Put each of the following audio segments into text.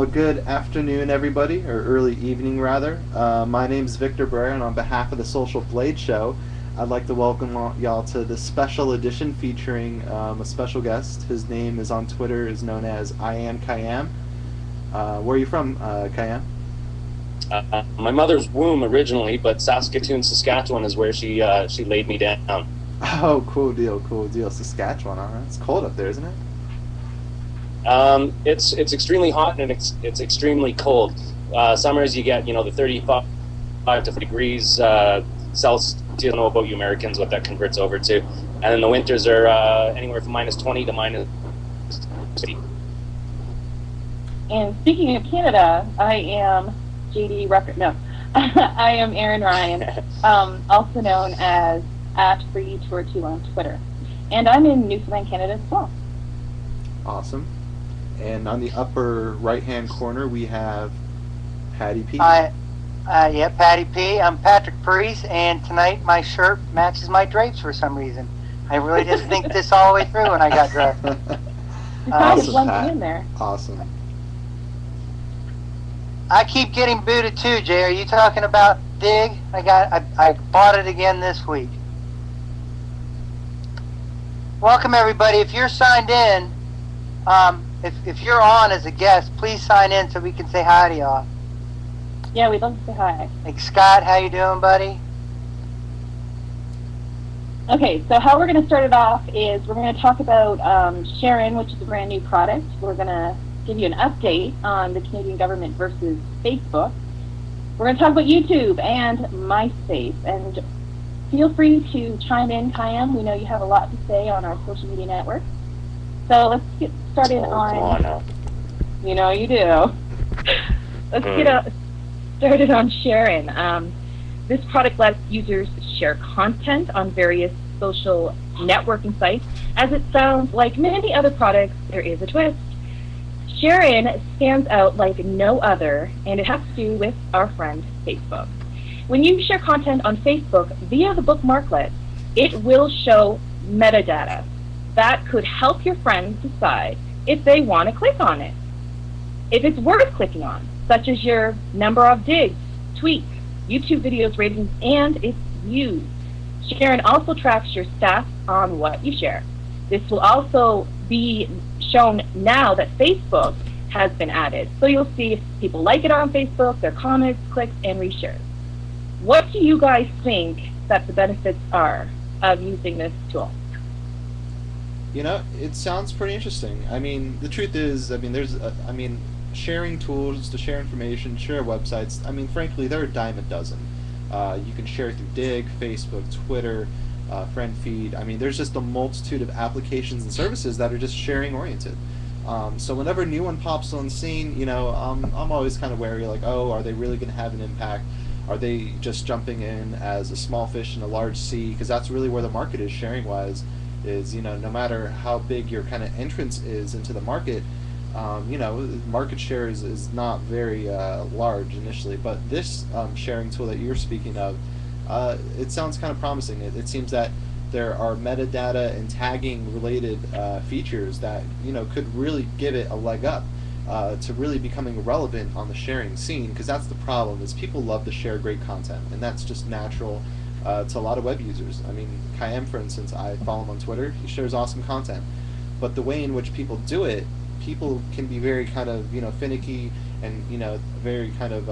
Well, good afternoon, everybody, or early evening, rather. My name's Victor Breyer, and on behalf of the Social Blade Show, I'd like to welcome y'all to this special edition featuring a special guest. His name is on Twitter is known as I am Khayyam. Where are you from, Khayyam? My mother's womb originally, but Saskatoon, Saskatchewan is where she laid me down. Oh, cool deal, cool deal. Saskatchewan, all right. It's cold up there, isn't it? It's extremely hot and it's extremely cold. Summers you get the 35 to 40 degrees Celsius. I don't know about you Americans what that converts over to, and then the winters are anywhere from -20 to -50. And speaking of Canada, I am JD Rucker. No, I am Aaron Ryan, also known as @FreeTour2 on Twitter, and I'm in Newfoundland, Canada as well. Awesome. And on the upper right-hand corner, we have Patty P. Yeah, Patty P. I'm Patrick Priest, and tonight my shirt matches my drapes for some reason. I really didn't think this all the way through when I got dressed. Awesome, Pat. In there. Awesome. I keep getting booted too, Jay. Are you talking about Digg? I bought it again this week. Welcome everybody. If you're signed in, if you're on as a guest, please sign in so we can say hi to y'all. Yeah, we'd love to say hi. Like Scott, how you doing, buddy? Okay, so how we're going to start it off is we're going to talk about Sharein, which is a brand new product. We're going to give you an update on the Canadian government versus Facebook. We're going to talk about YouTube and MySpace. And feel free to chime in, Khayyam. We know you have a lot to say on our social media network. So let's get started Come on now. You know you do. Let's get started on Sharein. This product lets users share content on various social networking sites. As it sounds like many other products, there is a twist. Sharein stands out like no other, and it has to do with our friend Facebook. When you share content on Facebook via the bookmarklet, it will show metadata that could help your friends decide if they want to click on it, if it's worth clicking on, such as your number of digs, tweets, YouTube videos ratings, and its views. Sharein also tracks your stats on what you share. This will also be shown now that Facebook has been added. So you'll see if people like it on Facebook, their comments, clicks, and reshares. What do you guys think that the benefits are of using this tool? You know, it sounds pretty interesting. I mean, the truth is, sharing tools to share information, share websites, I mean, frankly, they're a dime a dozen. You can share through Digg, Facebook, Twitter, friend feed. I mean, there's just a multitude of applications and services that are just sharing oriented. So whenever a new one pops on the scene, I'm always kind of wary, like, oh, are they really going to have an impact? Are they just jumping in as a small fish in a large sea? Because that's really where the market is sharing-wise, is, no matter how big your kind of entrance is into the market, market share is not very large initially. But this sharing tool that you're speaking of, it sounds kind of promising. It seems that there are metadata and tagging related features that could really give it a leg up to really becoming relevant on the sharing scene, because that's the problem, is people love to share great content, and that's just natural to a lot of web users. I mean, Khayyam, for instance, I follow him on Twitter. He shares awesome content, but the way in which people do it, people can be very kind of finicky and very kind of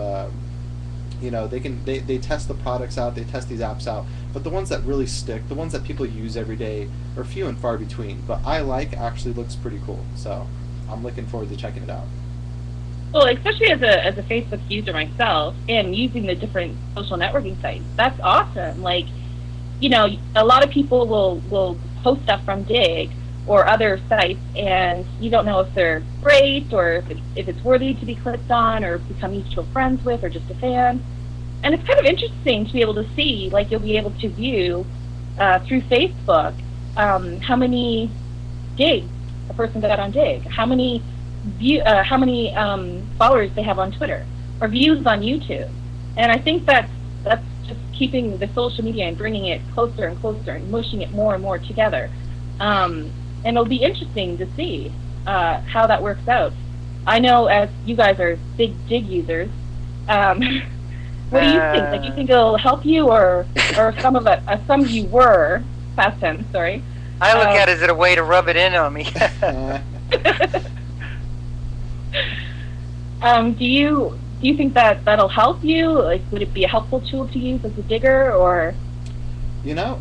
they test the products out, they test these apps out, but the ones that really stick, the ones that people use every day, are few and far between. But iLike actually looks pretty cool, so I'm looking forward to checking it out. Well, especially as a Facebook user myself and using the different social networking sites, that's awesome. Like, a lot of people will post stuff from Digg or other sites, and you don't know if they're great or if it's worthy to be clicked on or become mutual friends with or just a fan. And it's kind of interesting to be able to see, like, you'll be able to view through Facebook how many gigs a person got on Digg, how many followers they have on Twitter, or views on YouTube. And I think that's just keeping the social media and bringing it closer and closer and mushing it more and more together. And it'll be interesting to see how that works out. I know as you guys are big Digg users, what do you think? Like, you think it'll help you, or some of you were past tense? Sorry. I look at it as a way to rub it in on me. Do you think that that'll help you? Like, would it be a helpful tool to use as a digger, or? You know,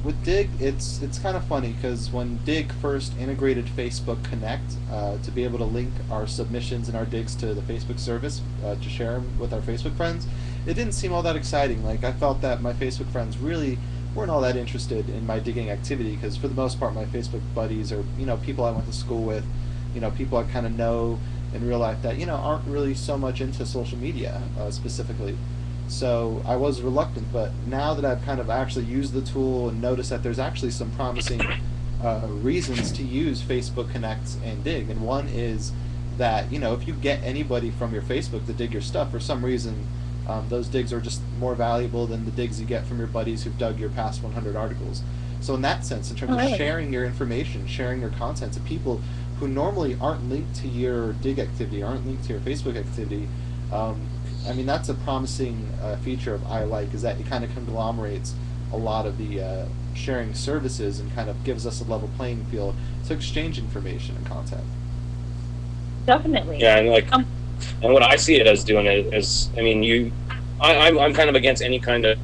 with Digg, it's kind of funny because when Digg first integrated Facebook Connect to be able to link our submissions and our digs to the Facebook service to share them with our Facebook friends, it didn't seem all that exciting. Like, I felt that my Facebook friends really weren't all that interested in my digging activity because for the most part my Facebook buddies are, you know, people I went to school with, you know, people I kind of know in real life that, you know, aren't really so much into social media specifically. So I was reluctant, but now that I've kind of actually used the tool and noticed that there's actually some promising reasons to use Facebook Connect and Digg, and one is that, you know, if you get anybody from your Facebook to dig your stuff, for some reason those digs are just more valuable than the digs you get from your buddies who've dug your past 100 articles. So in that sense, in terms of sharing your information, sharing your content to people who normally aren't linked to your Digg activity, aren't linked to your Facebook activity, I mean, that's a promising feature of iLike, is that it kind of conglomerates a lot of the sharing services and kind of gives us a level playing field to exchange information and content. Definitely. Yeah, and like, and what I see it as doing is, I mean, I'm kind of against any kind of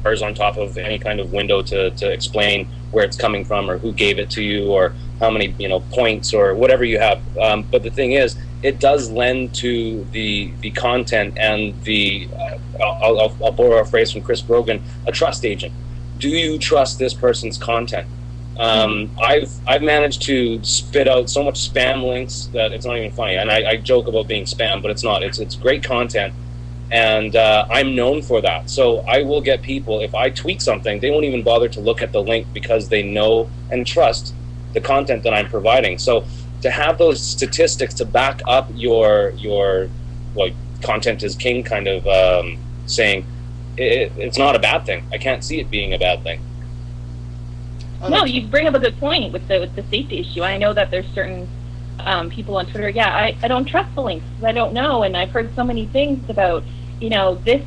bars on top of any kind of window to explain where it's coming from or who gave it to you or how many, you know, points or whatever you have. But the thing is, it does lend to the content and the I'll borrow a phrase from Chris Brogan, a trust agent. Do you trust this person's content? I've managed to spit out so much spam links that it's not even funny, and I joke about being spam, but it's not. It's great content, and I'm known for that. So I will get people, if I tweet something, they won't even bother to look at the link because they know and trust the content that I'm providing. So to have those statistics to back up your like content is king kind of saying, it's not a bad thing. I can't see it being a bad thing. No, you bring up a good point with the safety issue. I know that there's certain people on Twitter. Yeah, I don't trust the links because I don't know, and I've heard so many things about, you know, this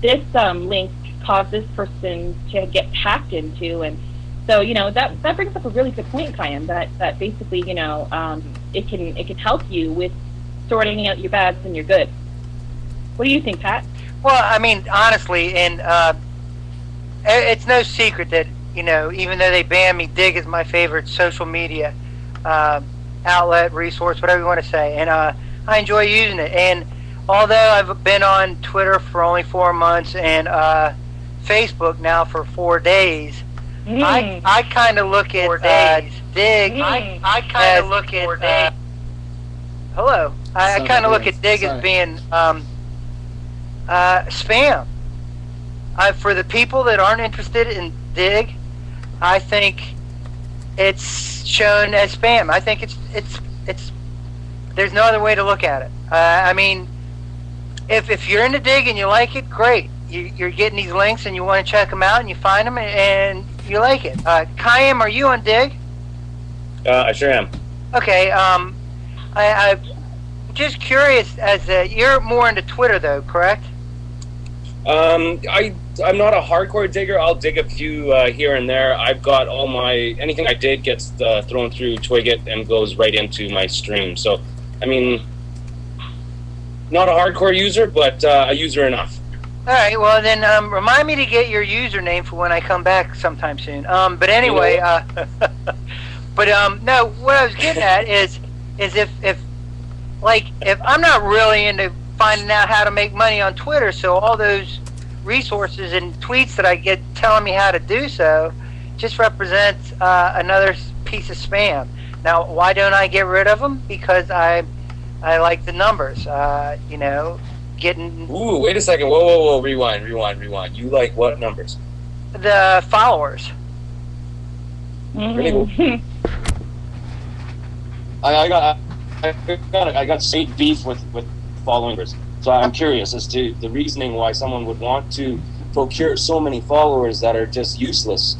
link caused this person to get hacked into, and so, you know, that brings up a really good point, Khayyam, that basically, you know, it can help you with sorting out your bads and your goods. What do you think, Pat? Well, I mean, honestly, and it's no secret that, you know, even though they banned me, Digg is my favorite social media outlet, resource, whatever you want to say, and I enjoy using it. And although I've been on Twitter for only 4 months and Facebook now for 4 days, I kind of look at Digg. I kind of look at hello. I kind of look at Digg as being spam. For the people that aren't interested in Digg, I think it's shown as spam. I think it's there's no other way to look at it. I mean, if you're into Digg and you like it, great. You're getting these links and you want to check them out and you find them and you like it. Khayyam, are you on Digg? I sure am. Okay. I'm just curious, as you're more into Twitter though, correct? I'm not a hardcore digger. I'll dig a few here and there. I've got all my, anything I dig gets thrown through Twigget and goes right into my stream. So, I mean, not a hardcore user, but a user enough. All right, well then, remind me to get your username for when I come back sometime soon. But anyway, but no, what I was getting at is if I'm not really into finding out how to make money on Twitter, so all those resources and tweets that I get telling me how to do so just represents another piece of spam. Now, why don't I get rid of them? Because I like the numbers, you know, getting... Ooh, wait a second. Whoa. Rewind. You like what numbers? The followers. Really cool. I got state beef with followers. So I'm curious as to the reasoning why someone would want to procure so many followers that are just useless.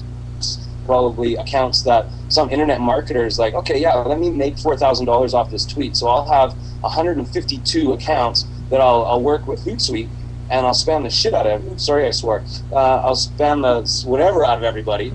probably accounts that some internet marketer is like, okay, yeah, let me make $4,000 off this tweet. So I'll have 152 accounts that I'll work with Hootsuite, and I'll spam the shit out of. Sorry, I swore. I'll spam the whatever out of everybody.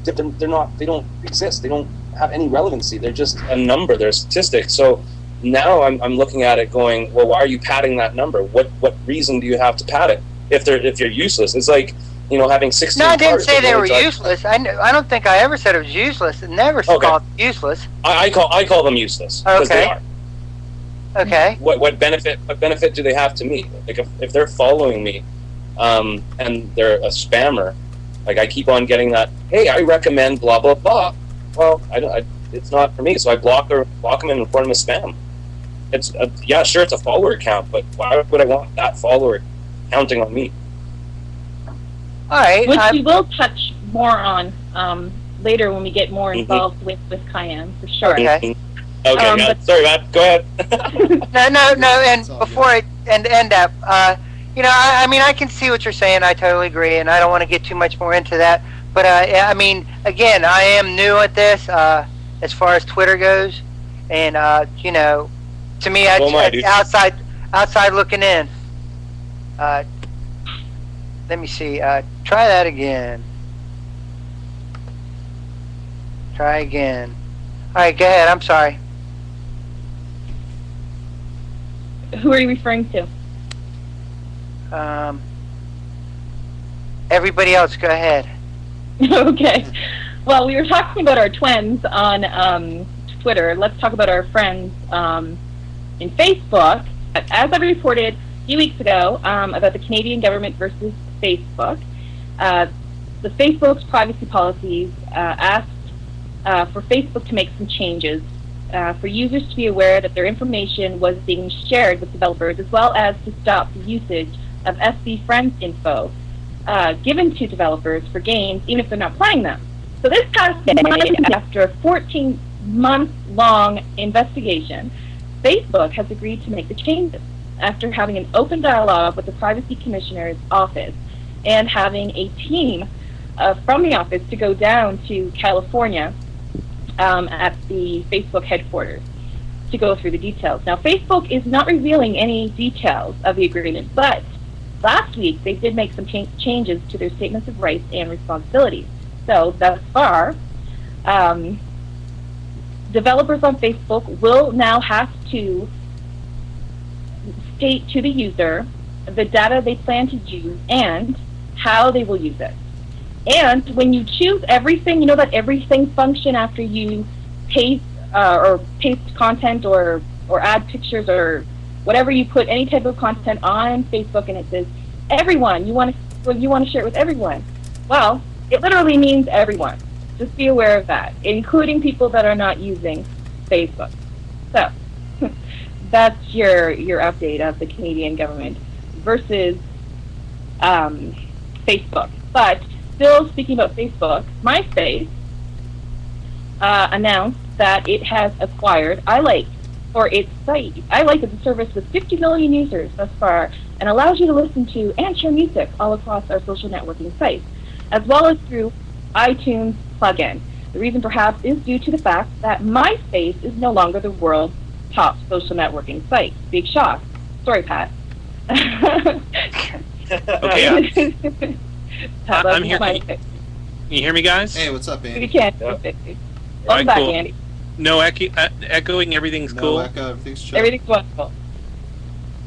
They don't exist. They don't have any relevancy. They're just a number. They're a statistic. So now I'm looking at it going, well, why are you padding that number? What reason do you have to pad it if you're useless? It's like, you know, having 16. No, I didn't say they were useless. I don't think I ever said it was useless. It never called useless. I call them useless because they are. Okay. What benefit do they have to me? Like if they're following me, and they're a spammer, like I keep on getting that, hey, I recommend blah blah blah. Well, it's not for me, so I block them and report them as spam. It's yeah, sure, it's a follower account, but why would I want that follower counting on me? All right, which we will touch more on later when we get more involved with Khayyam, for sure. Okay. Okay, sorry, Matt. Go ahead. no. And before I end up, you know, I mean, I can see what you're saying. I totally agree, and I don't want to get too much more into that. But I mean, again, I am new at this as far as Twitter goes, and you know, to me, outside looking in. Let me see. Try that again. Try again. All right, go ahead. I'm sorry. Who are you referring to? Everybody else, go ahead. Okay. Well, we were talking about our twins on Twitter. Let's talk about our friends in Facebook. As I reported a few weeks ago about the Canadian government versus Facebook, the Facebook's privacy policies asked for Facebook to make some changes for users to be aware that their information was being shared with developers, as well as to stop the usage of SB Friends info given to developers for games, even if they're not playing them. So this past Monday, after a 14-month-long investigation, Facebook has agreed to make the changes after having an open dialogue with the Privacy Commissioner's office and having a team from the office to go down to California at the Facebook headquarters to go through the details. Now, Facebook is not revealing any details of the agreement, but last week they did make some changes to their statements of rights and responsibilities. So, thus far, developers on Facebook will now have to state to the user the data they plan to use and how they will use it. And when you choose everything, you know that everything function after you paste content or add pictures or whatever you put, any type of content on Facebook, and it says everyone, you want to share it with everyone. Well, it literally means everyone. Just be aware of that, including people that are not using Facebook. So that's your update of the Canadian government versus Facebook. But still speaking about Facebook, MySpace announced that it has acquired iLike for its site. iLike is a service with 50 million users thus far and allows you to listen to and share music all across our social networking sites, as well as through iTunes plugin. The reason perhaps is due to the fact that MySpace is no longer the world's top social networking site. Big shock. Sorry, Pat. Okay. I'm here. Can you hear me, guys? Hey, what's up, Andy? You can. Welcome back, cool. Andy. No echoing. Everything's cool. No echo. Everything's chill. Everything's wonderful.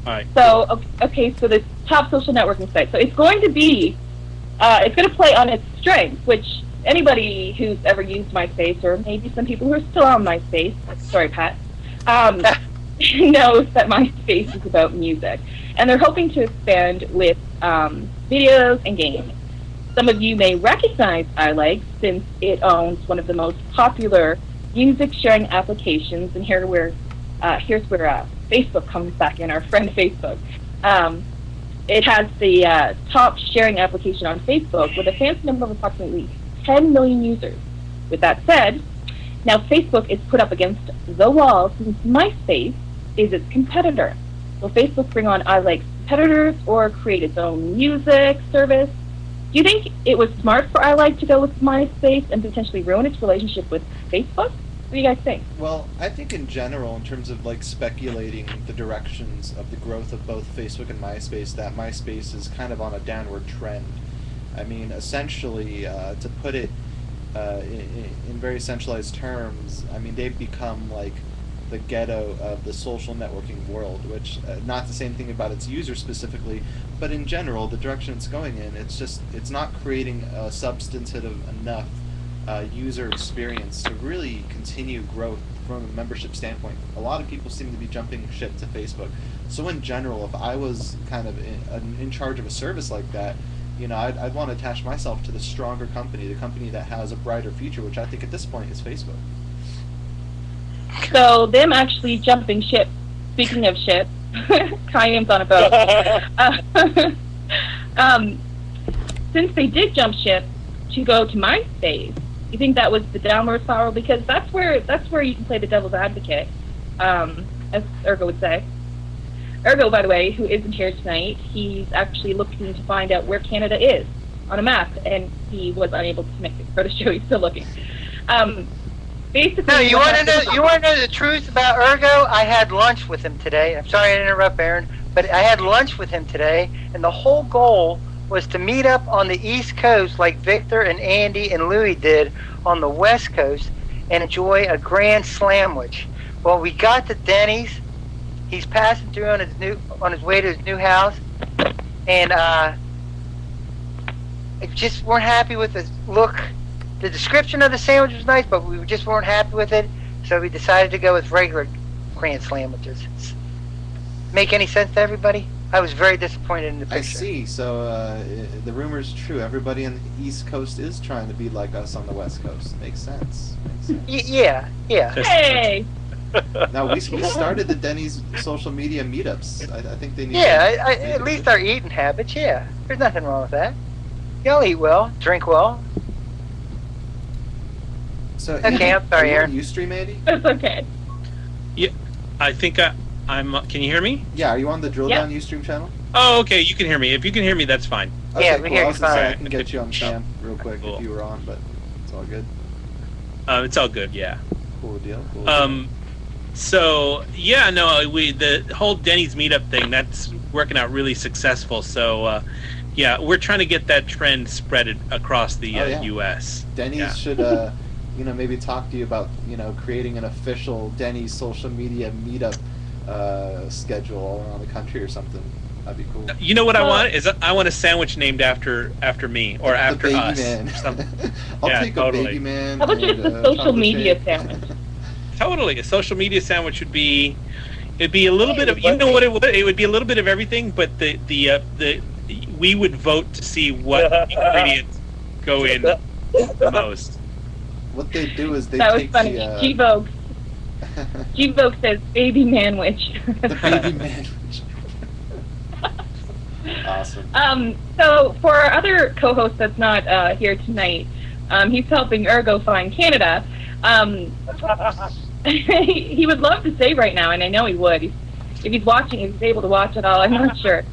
All right. So, okay, so the top social networking site. So it's going to be, it's going to play on its strengths, which anybody who's ever used MySpace, or maybe some people who are still on MySpace, sorry, Pat, knows that MySpace is about music. And they're hoping to expand with videos and games. Some of you may recognize iLike since it owns one of the most popular music sharing applications, and here's where Facebook comes back in, our friend Facebook. It has the top sharing application on Facebook with a fancy number of approximately 10 million users. With that said, now Facebook is put up against the wall since MySpace is its competitor. Will Facebook bring on iLike's competitors or create its own music service? Do you think it was smart for iLike to go with MySpace and potentially ruin its relationship with Facebook? What do you guys think? Well, I think in general, in terms of like speculating the directions of the growth of both Facebook and MySpace, that MySpace is kind of on a downward trend. I mean, essentially, to put it in very centralized terms, I mean, they've become like the ghetto of the social networking world, which, not to say anything about its users specifically, but in general, the direction it's going in, it's not creating a substantive enough user experience to really continue growth from a membership standpoint. A lot of people seem to be jumping ship to Facebook. So in general, if I was kind of in charge of a service like that, you know, I'd want to attach myself to the stronger company, the company that has a brighter future, which I think at this point is Facebook. So them actually jumping ship, speaking of ship, Khayyam's on a boat. Since they did jump ship to go to MySpace, you think that was the downward spiral? Because that's where you can play the devil's advocate, as Urgo would say. Urgo, by the way, who isn't here tonight, he's actually looking to find out where Canada is on a map, and he was unable to make it for the show. He's still looking. Basically, no, you want to know? You want to know the truth about Urgo? I had lunch with him today. I'm sorry to interrupt, Aaron, but I had lunch with him today, and the whole goal was to meet up on the East Coast like Victor and Andy and Louie did on the West Coast and enjoy a grand slamwich. Well, we got to Denny's. He's passing through on his way to his new house, and just weren't happy with the look. The description of the sandwich was nice, but we just weren't happy with it, so we decided to go with regular grand sandwiches. Make any sense to everybody? I was very disappointed in the picture. I see. So the rumor's true. Everybody on the East Coast is trying to be like us on the West Coast. Makes sense. Makes sense. Yeah. Hey! Now, we started the Denny's social media meetups. I think they need at least our eating habits, yeah. There's nothing wrong with that. Y'all eat well, drink well. So, okay, I'm sorry, Aaron. You stream, Andy? It's okay. Yeah, I think I'm. Can you hear me? Yeah, are you on the Drill Down Ustream channel? Oh, okay, you can hear me. If you can hear me, that's fine. Okay, yeah, we hear you fine. I can get you on cam real quick if you were on, but it's all good. It's all good, yeah. Cool deal. So yeah, no, the whole Denny's meetup thing, that's working out really successful. So yeah, we're trying to get that trend spread across the U.S. Denny's should maybe talk to you about creating an official Denny's social media meetup schedule all around the country or something. That'd be cool. You know what I want is I want a sandwich named after me or after baby us. Man. I'll take a baby man. How about just a social media sandwich? Totally, a social media sandwich would be. It'd be a little bit of what it would. It would be a little bit of everything, but we would vote to see what ingredients go in the most. What they do is they that take was funny. the. G-Vogue says baby manwich. The baby manwich. Awesome. So for our other co-host that's not here tonight, he's helping Urgo find Canada. He would love to say right now, and I know he would. If he's watching, if he's able to watch it all, I'm not sure.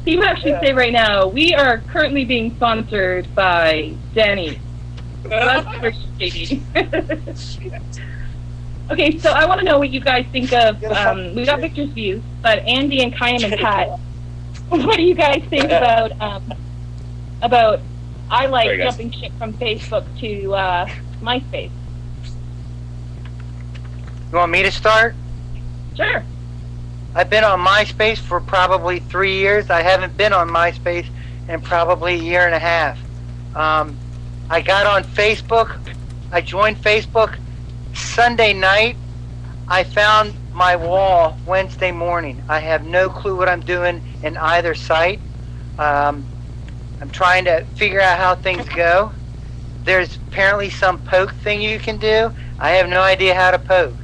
He would actually say right now, we are currently being sponsored by Denny. That's pretty shady. Okay, so I want to know what you guys think of, we got Victor's views, but Andy and Khayyam and Pat, what do you guys think about iLike jumping ship from Facebook to MySpace? You want me to start? Sure. I've been on MySpace for probably 3 years. I haven't been on MySpace in probably a year and a half. I got on Facebook. I joined Facebook Sunday night. I found my wall Wednesday morning. I have no clue what I'm doing in either site. I'm trying to figure out how things go. There's apparently some poke thing you can do. I have no idea how to poke.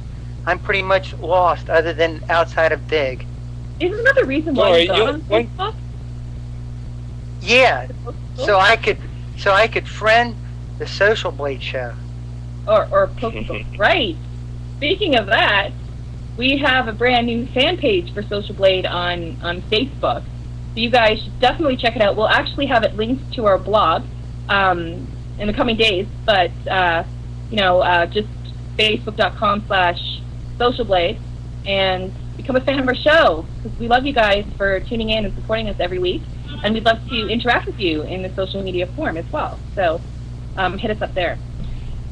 I'm pretty much lost other than outside of Digg. Isn't that the reason why you got on Facebook? Yeah, so I could friend the Social Blade show. Or poke. Right. Speaking of that, we have a brand new fan page for Social Blade on Facebook. So you guys should definitely check it out. We'll actually have it linked to our blog in the coming days, but just facebook.com/socialblade and become a fan of our show, because we love you guys for tuning in and supporting us every week, and we'd love to interact with you in the social media form as well. So hit us up there.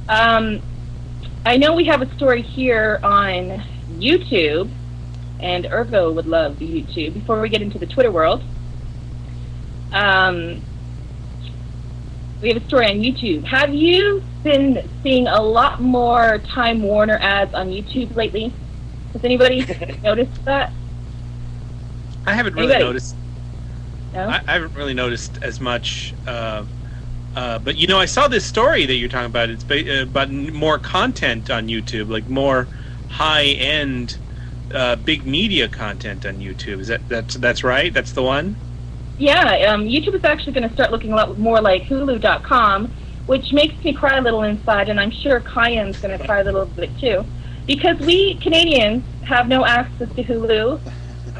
I know we have a story here on YouTube, and Urgo would love the YouTube. Before we get into the Twitter world, we have a story on YouTube. Have you been seeing a lot more Time Warner ads on YouTube lately? Has anybody noticed that? I haven't really noticed. No? I haven't really noticed as much. But I saw this story that you're talking about. It's about more content on YouTube, like more high-end, big media content on YouTube. That's right? That's the one? Yeah, YouTube is actually going to start looking a lot more like Hulu.com, which makes me cry a little inside, and I'm sure Khayyam's going to cry a little bit too, because we Canadians have no access to Hulu.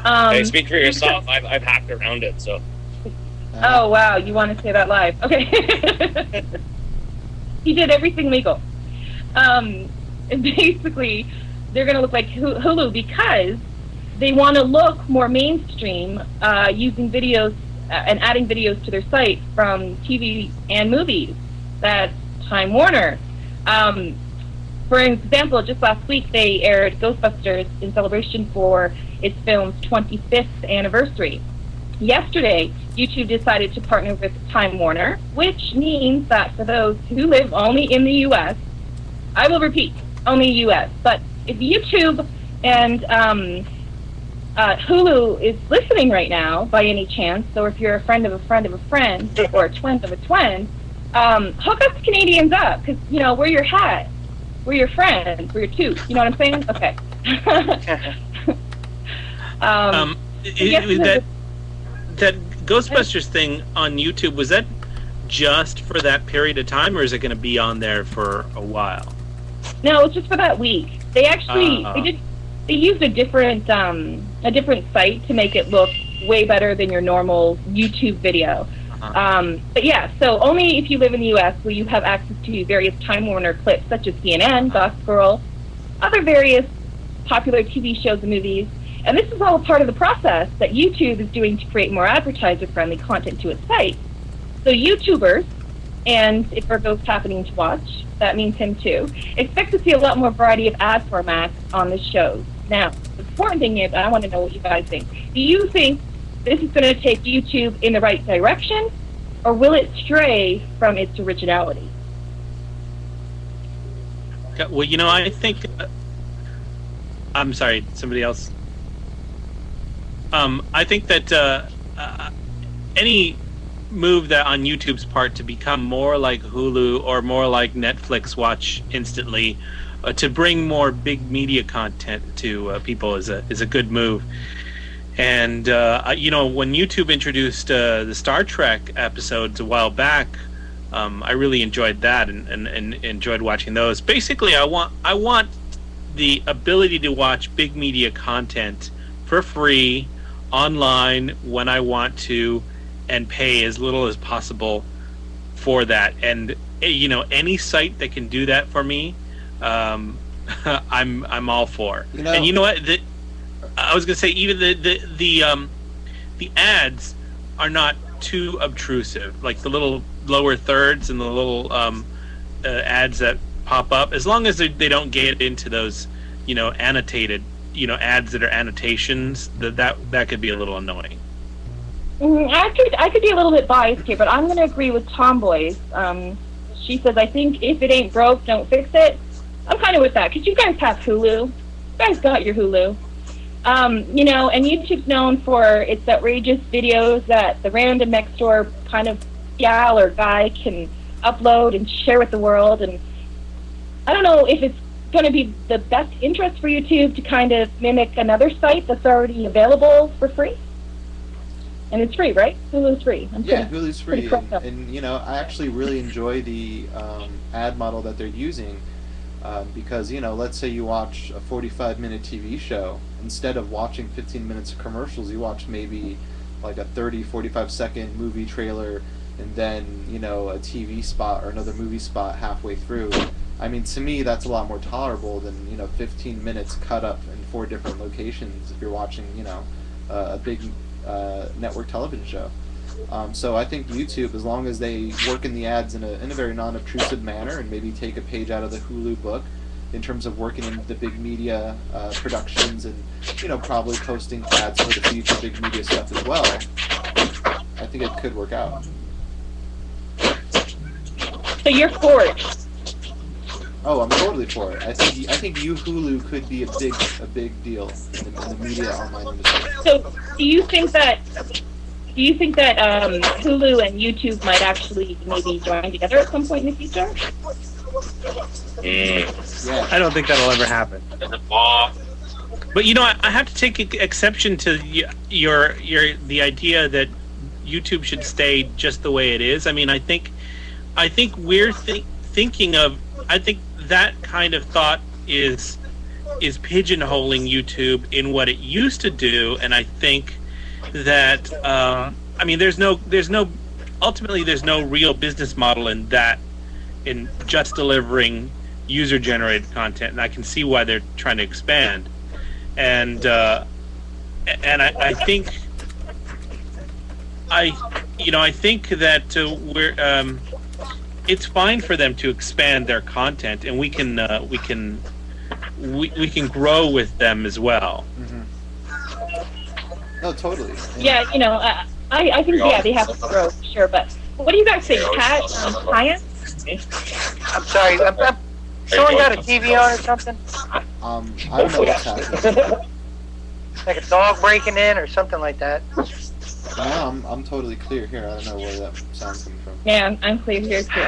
Hey, speak for yourself. I've hacked around it, so. Oh, wow, you want to say that live. Okay. He did everything legal. And basically, they're going to look like Hulu because they want to look more mainstream, using videos and adding videos to their site from TV and movies. That's Time Warner. For example, just last week they aired Ghostbusters in celebration for its film's 25th anniversary. Yesterday, YouTube decided to partner with Time Warner, which means that for those who live only in the U.S., I will repeat, only U.S., but if YouTube and Hulu is listening right now, by any chance, or if you're a friend of a friend of a friend, or a twin of a twin, hook us Canadians up, because, we're your hat. We're your friends. We're your tooth. You know what I'm saying? Okay. That Ghostbusters thing on YouTube, was that just for that period of time, or is it going to be on there for a while? No, it's just for that week. They actually they used a different site to make it look way better than your normal YouTube video. But yeah, so only if you live in the U.S. will you have access to various Time Warner clips, such as CNN, Gossip Girl, other various popular TV shows and movies. And this is all a part of the process that YouTube is doing to create more advertiser-friendly content to its site. So YouTubers, and if Urgo's happening to watch, that means him too, expect to see a lot more variety of ad formats on the shows. Now, the important thing is, I want to know what you guys think. Do you think this is going to take YouTube in the right direction, or will it stray from its originality? Well, I think... I'm sorry, somebody else. I think that any move that on YouTube's part to become more like Hulu or more like Netflix watch instantly, to bring more big media content to people is a good move. And when YouTube introduced the Star Trek episodes a while back, I really enjoyed that and enjoyed watching those. Basically, I want the ability to watch big media content for free online when I want to, and pay as little as possible for that. And any site that can do that for me, I'm all for. And you know what? I was gonna say, even the ads are not too obtrusive, like the little lower thirds and the little ads that pop up, as long as they don't get into those annotated ads that are annotations, that could be a little annoying. I could be a little bit biased here, but I'm going to agree with Tomboys. She says, I think if it ain't broke, don't fix it. I'm kind of with that, because you guys have Hulu. You guys got your Hulu. And YouTube's known for its outrageous videos that the random next door kind of gal or guy can upload and share with the world. And I don't know if it's going to be the best interest for YouTube to kind of mimic another site that's already available for free. And it's free, right? Hulu's free. Hulu's free. And I actually really enjoy the ad model that they're using. Because, you know, let's say you watch a 45-minute TV show, instead of watching 15 minutes of commercials, you watch maybe like a 30, 45-second movie trailer, and then, you know, a TV spot or another movie spot halfway through. I mean, to me, that's a lot more tolerable than, you know, 15 minutes cut up in 4 different locations if you're watching, you know, a big network television show. So I think YouTube, as long as they work in the ads in a very non-obtrusive manner, and maybe take a page out of the Hulu book in terms of working in the big media productions, and, you know, probably posting ads for the future big media stuff as well, I think it could work out. So you're for it? Oh, I'm totally for it. I think Hulu could be a big deal in the media online industry. So do you think that Hulu and YouTube might actually maybe join together at some point in the future? Yeah. I don't think that'll ever happen. But you know, I have to take exception to the idea that YouTube should stay just the way it is. I mean, I think we're thinking of. I think that kind of thought is pigeonholing YouTube in what it used to do, and I think that I mean, ultimately there's no real business model in that, in just delivering user generated content, and I can see why they're trying to expand, and I think I think that we're it's fine for them to expand their content, and we can grow with them as well. Mm-hmm. No, totally. Yeah, you know, I think they have to grow, sure. But what do you guys think, Pat? Khayyam? I'm sorry. Someone got a TV on or something? I don't know what's happening. Like a dog breaking in or something like that. No, I'm totally clear here. I don't know where that sound's coming from. Yeah, I'm clear here too.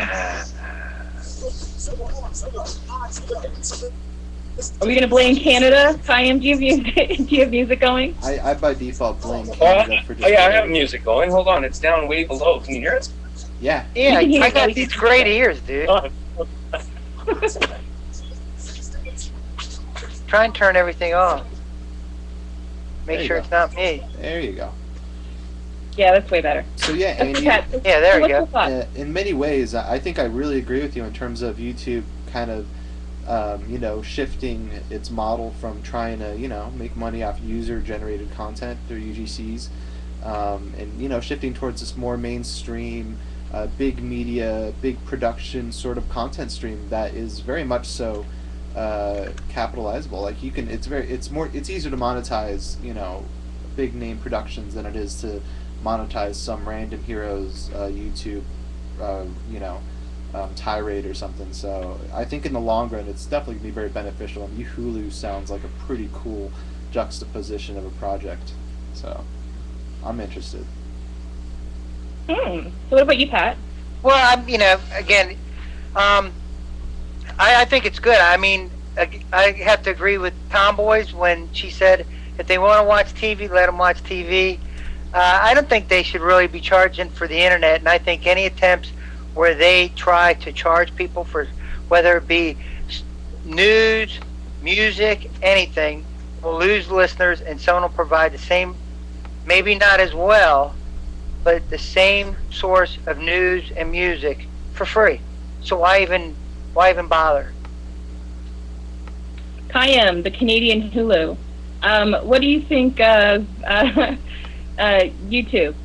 Are we gonna blame Canada? Khayyam, do you have music going? I by default blame Canada for just. Oh yeah, I have music going. Hold on, it's down way below. Can you hear it? Yeah. Yeah, I got these great ears, dude. Try and turn everything off. Make sure it's not me. There you go. Yeah, that's way better. So yeah, Andy, Yeah, there we go. In many ways, I think I really agree with you in terms of YouTube kind of, shifting its model from trying to, make money off user-generated content through UGCs, and, shifting towards this more mainstream, big media, big production sort of content stream that is very much so capitalizable. Like it's easier to monetize, big name productions than it is to monetize some random hero's YouTube, tirade or something. So I think in the long run, it's definitely gonna be very beneficial. And Hulu sounds like a pretty cool juxtaposition of a project. So I'm interested. So what about you, Pat? Well, again, I think it's good. I mean, I have to agree with Tomboys when she said if they want to watch TV, let them watch TV. I don't think they should really be charging for the internet, and I think any attempts where they try to charge people for whether it be news, music, anything, will lose listeners, and someone will provide the same, maybe not as well, but the same source of news and music for free. So why even bother? Khayyam, the Canadian Hulu. What do you think of YouTube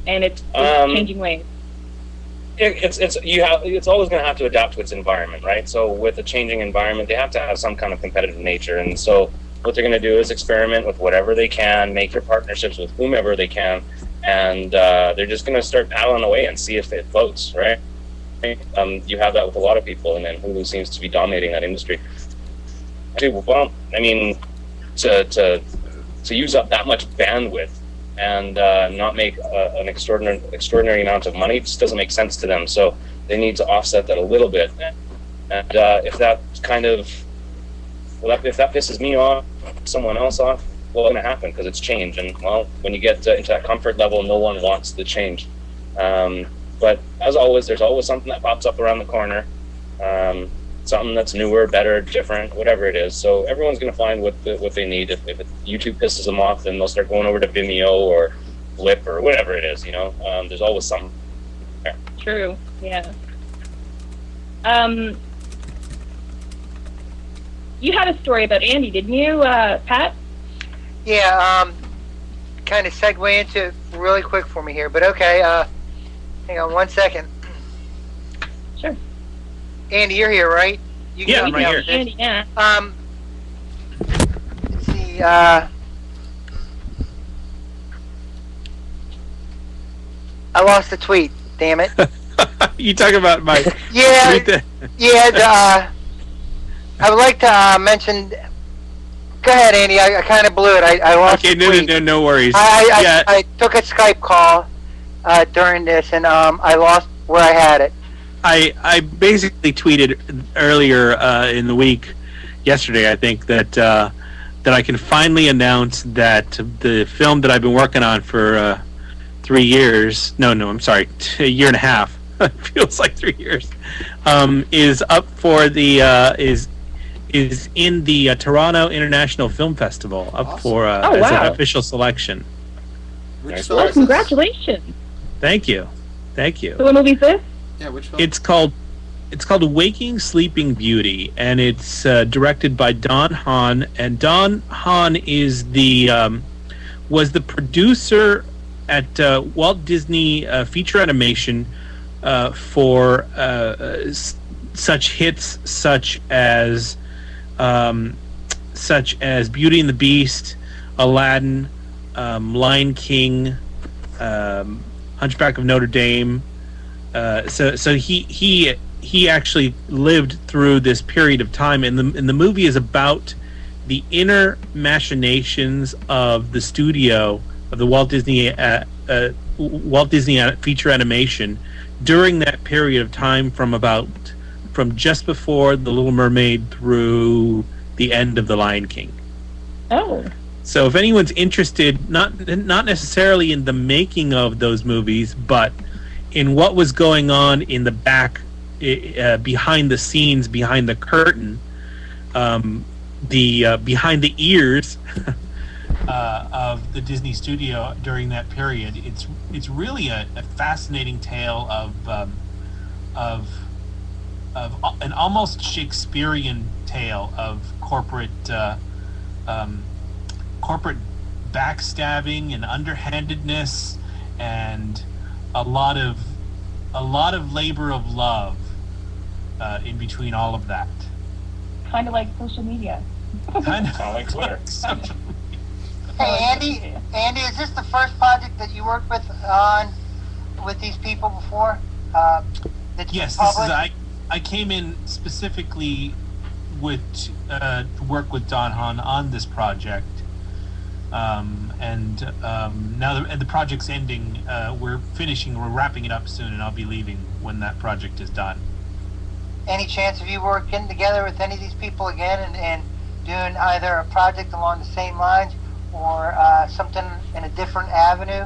and its changing ways? It's always going to have to adapt to its environment, right? So with a changing environment, they have to have some kind of competitive nature, and so what they're going to do is experiment with whatever they can, make their partnerships with whomever they can, and they're just going to start paddling away and see if it floats, right? You have that with a lot of people, and then Hulu seems to be dominating that industry. Well, I mean, to use up that much bandwidth and not make an extraordinary amount of money just doesn't make sense to them. So they need to offset that a little bit. And if that pisses me off, someone else off, well, it's going to happen because it's change. And well, when you get into that comfort level, no one wants the change. But as always, there's always something that pops up around the corner. something that's newer, better, different, whatever it is. So everyone's going to find what they need. If YouTube pisses them off, then they'll start going over to Vimeo or Flip or whatever it is. There's always something there. True. Yeah. You had a story about Andy, didn't you, Pat? Yeah. Kind of segue into it really quick for me here, but okay. Hang on 1 second. Sure. Andy, you're here, right? You can Yeah, help I'm me out right with here. this. Andy, yeah. Let's see. I lost the tweet. Damn it. You talk about my Yeah. tweet that- Yeah. I would like to mention. Go ahead, Andy. I kind of blew it. I lost Okay, the tweet. no worries. I took a Skype call during this, and I lost where I had it. I basically tweeted earlier in the week, yesterday I think, that I can finally announce that the film that I've been working on for 3 years, I'm sorry, a year and a half, it feels like 3 years, is up for the is in the Toronto International Film Festival, up Awesome. for Oh, as wow. an official selection. Which Nice. film Well, is this? congratulations. Thank you. So what movie is this? Yeah, which film? It's called Waking Sleeping Beauty, and it's directed by Don Hahn. And Don Hahn is was the producer at Walt Disney feature animation for such hits such as Beauty and the Beast, Aladdin, Lion King, Hunchback of Notre Dame. So he actually lived through this period of time, and the movie is about the inner machinations of the studio of the Walt Disney feature animation during that period of time, from just before The Little Mermaid through the end of The Lion King. Oh. So if anyone's interested, not necessarily in the making of those movies, but in what was going on in the back, behind the scenes, behind the curtain, behind the ears of the Disney studio during that period, it's really a fascinating tale of an almost Shakespearean tale of corporate backstabbing and underhandedness, and a lot of labor of love in between all of that. Kind of like social media. Kind of like Twitter. Hey, Andy, is this the first project that you worked with these people before? That you Yes, published? I came in specifically to work with Don Hahn on this project, and now the project's ending. We're wrapping it up soon, and I'll be leaving when that project is done. Any chance of you working together with any of these people again and doing either a project along the same lines or something in a different avenue?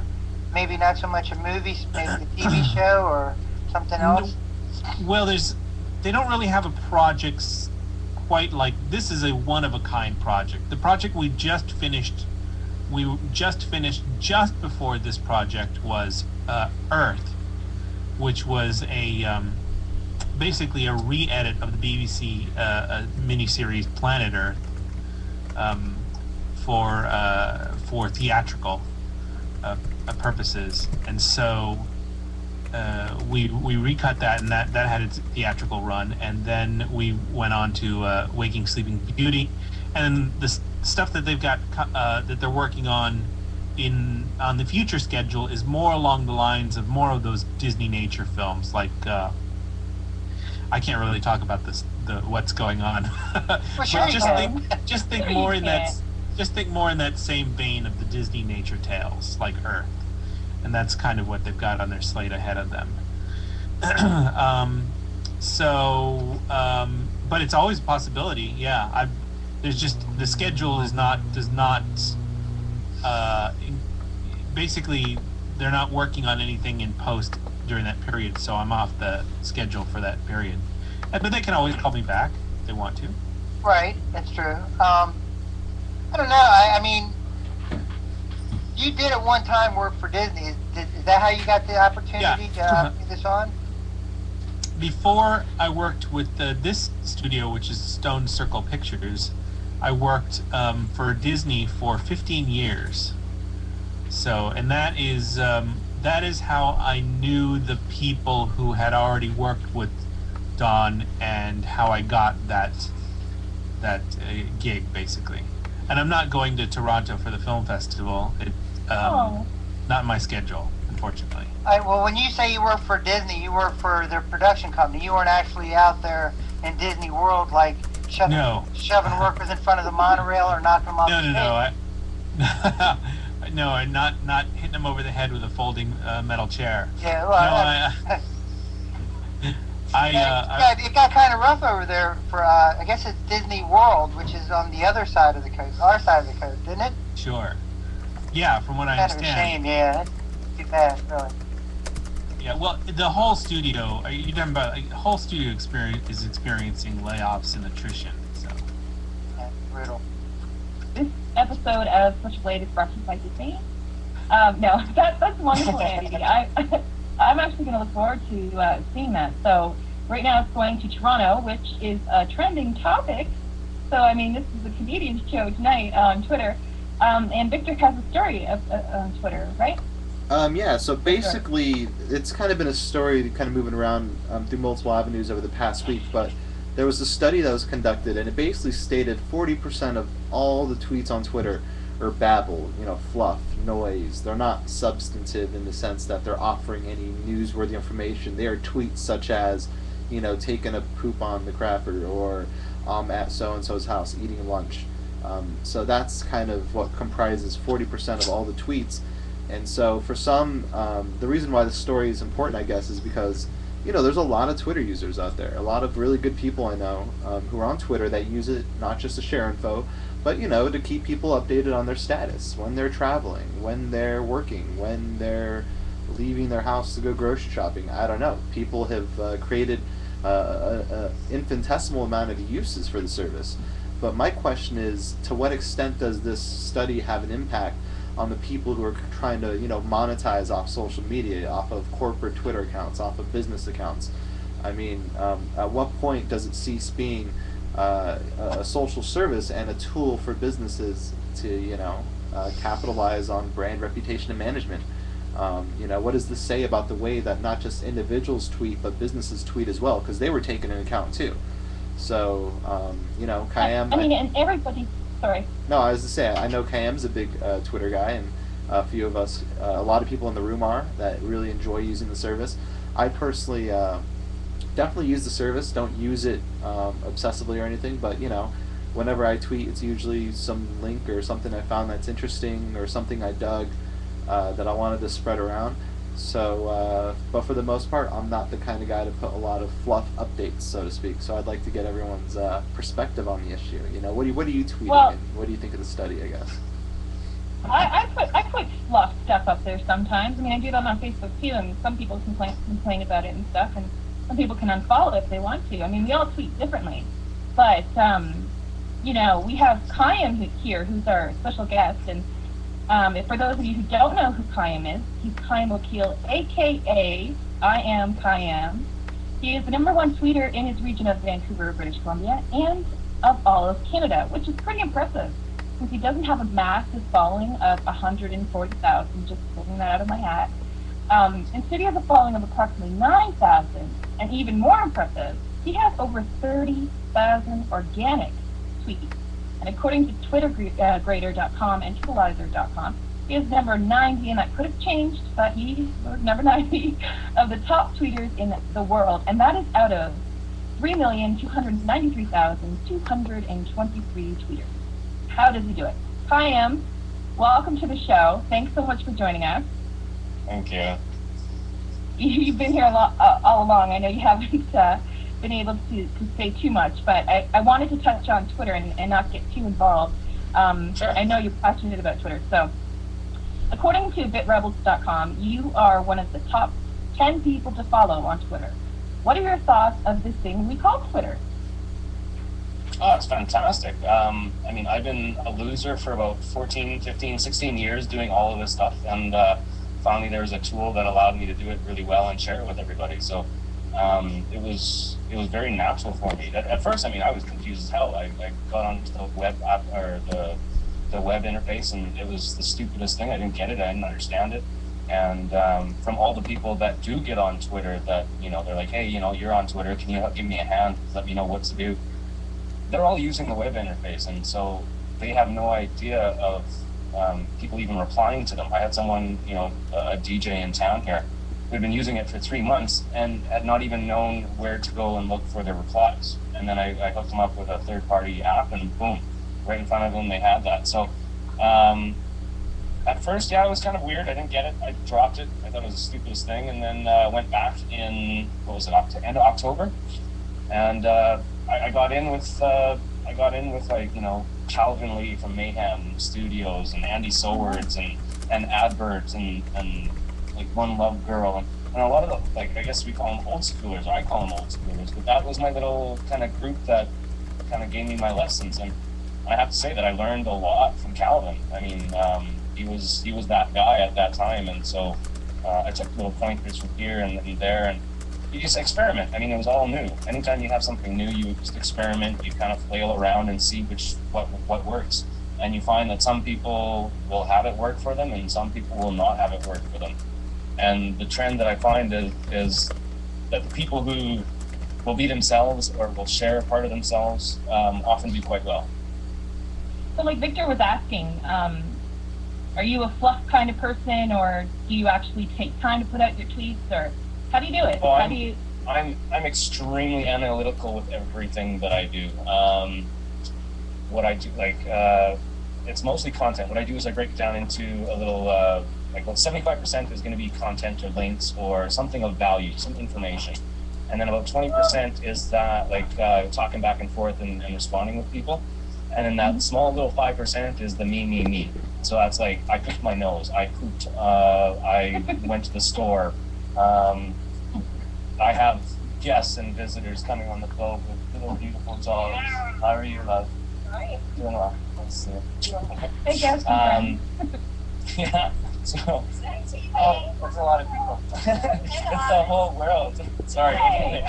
Maybe not so much a movie, maybe a TV show or something else? Well, they don't really have a project quite like this. Is a one-of-a-kind project. The project we just finished just before this project was Earth, which was basically a re-edit of the BBC miniseries Planet Earth for theatrical purposes, and so we recut that, and that had its theatrical run, and then we went on to Waking Sleeping Beauty, and the stuff that they've got that they're working on the future schedule is more along the lines of more of those Disney nature films, like I can't really talk about what's going on. Well, sure But you just think more in that same vein of the Disney nature tales, like Earth, and that's kind of what they've got on their slate ahead of them. But it's always a possibility. Yeah, there's just the schedule does not basically they're not working on anything in post during that period, so I'm off the schedule for that period. But they can always call me back if they want to. Right, that's true. I don't know. I mean, you did at one time work for Disney. Is that how you got the opportunity to put this on? Before I worked with this studio, which is Stone Circle Pictures, I worked for Disney for 15 years. So, and that is how I knew the people who had already worked with Don, and how I got that gig, basically. And I'm not going to Toronto for the film festival. Not in my schedule, unfortunately. Well, when you say you work for Disney, you work for their production company. You weren't actually out there in Disney World, like shoving workers in front of the monorail or knocking them off the stage. No, not hitting them over the head with a folding metal chair. Yeah, well, it got kind of rough over there for I guess it's Disney World, which is on the other side of the coast, our side of the coast, didn't it? Sure. Yeah, from what I understand. Kind of a shame, yeah. That's too bad, really. Yeah, well, the whole studio, you're talking about, the whole studio is experiencing layoffs and attrition, so. Yeah, brutal. This episode of Special Blade is brought to you by Disney. No, that's wonderful, Andy. I'm actually going to look forward to seeing that. So right now it's going to Toronto, which is a trending topic. So, I mean, this is a Canadian show tonight on Twitter. And Victor has a story on Twitter, right? Yeah, so basically, it's kind of been a story kind of moving around through multiple avenues over the past week, but there was a study that was conducted, and it basically stated 40% of all the tweets on Twitter are babble, fluff, noise. They're not substantive in the sense that they're offering any newsworthy information. They are tweets such as, taking a poop on the crapper, or at so-and-so's house eating lunch. So that's kind of what comprises 40% of all the tweets. And so for some, the reason why the story is important, I guess, is because, there's a lot of Twitter users out there. A lot of really good people I know who are on Twitter that use it not just to share info, but, to keep people updated on their status, when they're traveling, when they're working, when they're leaving their house to go grocery shopping. I don't know. People have created an infinitesimal amount of uses for the service. But my question is, to what extent does this study have an impact on the people who are trying to, monetize off social media, off of corporate Twitter accounts, off of business accounts? I mean, at what point does it cease being a social service and a tool for businesses to, capitalize on brand reputation and management? What does this say about the way that not just individuals tweet, but businesses tweet as well? Because they were taken into account too. So, Khayyam... and everybody... Sorry. No, I was to say, I know Khayyam's a big Twitter guy, and a few of us, a lot of people in the room are, that really enjoy using the service. I personally definitely use the service, don't use it obsessively or anything, but, whenever I tweet, it's usually some link or something I found that's interesting, or something I dug that I wanted to spread around. So, but for the most part, I'm not the kind of guy to put a lot of fluff updates, so to speak. So I'd like to get everyone's perspective on the issue. What are you tweeting, and what do you think of the study, I guess? I put fluff stuff up there sometimes. I mean, I do that on Facebook too, and some people complain about it and stuff, and some people can unfollow if they want to. I mean, we all tweet differently. But, we have Khayyam here, who's our special guest, and for those of you who don't know who Khayyam is, he's Khayyam Wakil, a.k.a. I am Khayyam. He is the #1 tweeter in his region of Vancouver, British Columbia, and of all of Canada, which is pretty impressive, since he doesn't have a massive following of 140,000, just pulling that out of my hat. Instead, he has a following of approximately 9,000, and even more impressive, he has over 30,000 organic tweets. And according to TwitterGrader.com and Twittalizer.com, he is number 90, and that could have changed, but he was number 90 of the top tweeters in the world, and that is out of 3,293,223 tweeters. How does he do it? Khayyam, welcome to the show. Thanks so much for joining us. Thank you. You've been here all along. I know you haven't been able to say too much, but I wanted to touch on Twitter and not get too involved. Sure. I know you're passionate about Twitter. So, according to BitRebels.com, you are one of the top 10 people to follow on Twitter. What are your thoughts of this thing we call Twitter? Oh, it's fantastic. I mean, I've been a loser for about 14, 15, 16 years doing all of this stuff. And finally, there was a tool that allowed me to do it really well and share it with everybody. So it was very natural for me. At first, I mean, I was confused as hell. I got onto the web app or the web interface, and it was the stupidest thing. I didn't get it. I didn't understand it. And from all the people that do get on Twitter, that they're like, hey, you're on Twitter. Can you give me a hand? Let me know what to do. They're all using the web interface, and so they have no idea of people even replying to them. I had someone, a DJ in town here, who had been using it for 3 months and had not even known where to go and look for their replies. And then I hooked them up with a third-party app, and boom, right in front of them they had that. So at first, yeah, it was kind of weird. I didn't get it. I dropped it. I thought it was the stupidest thing, and then went back in, end of October, and I got in with like Calvin Lee from Mayhem Studios and Andy Sowards and Adverts and like One Love Girl and a lot of the, like, I guess we call them old schoolers, or I call them old schoolers, but that was my little kind of group that kind of gave me my lessons. And I have to say that I learned a lot from Calvin. I mean, he was that guy at that time, and so I took little pointers from here and there, and you just experiment. I mean, it was all new. Anytime you have something new, you just experiment. You kind of flail around and see what works. And you find that some people will have it work for them, and some people will not have it work for them. And the trend that I find is that the people who will be themselves or will share a part of themselves often do quite well. So, like Victor was asking, are you a fluff kind of person, or do you actually take time to put out your tweets, or how do you do it? Well, how do you? I'm extremely analytical with everything that I do. What I do, like, it's mostly content. What I do is I break it down into a little, like, well, 75% is going to be content or links or something of value, some information. And then about 20% is that, like, talking back and forth and responding with people. And then that small little 5% is the me. So that's like, I picked my nose, I pooped, I went to the store. I have guests and visitors coming on the boat with little beautiful dogs. How are you, love? Hi. Doing well. Let's see. Hey, guys. Yeah. So, oh, there's a lot of people. It's the whole world. Sorry. Hey.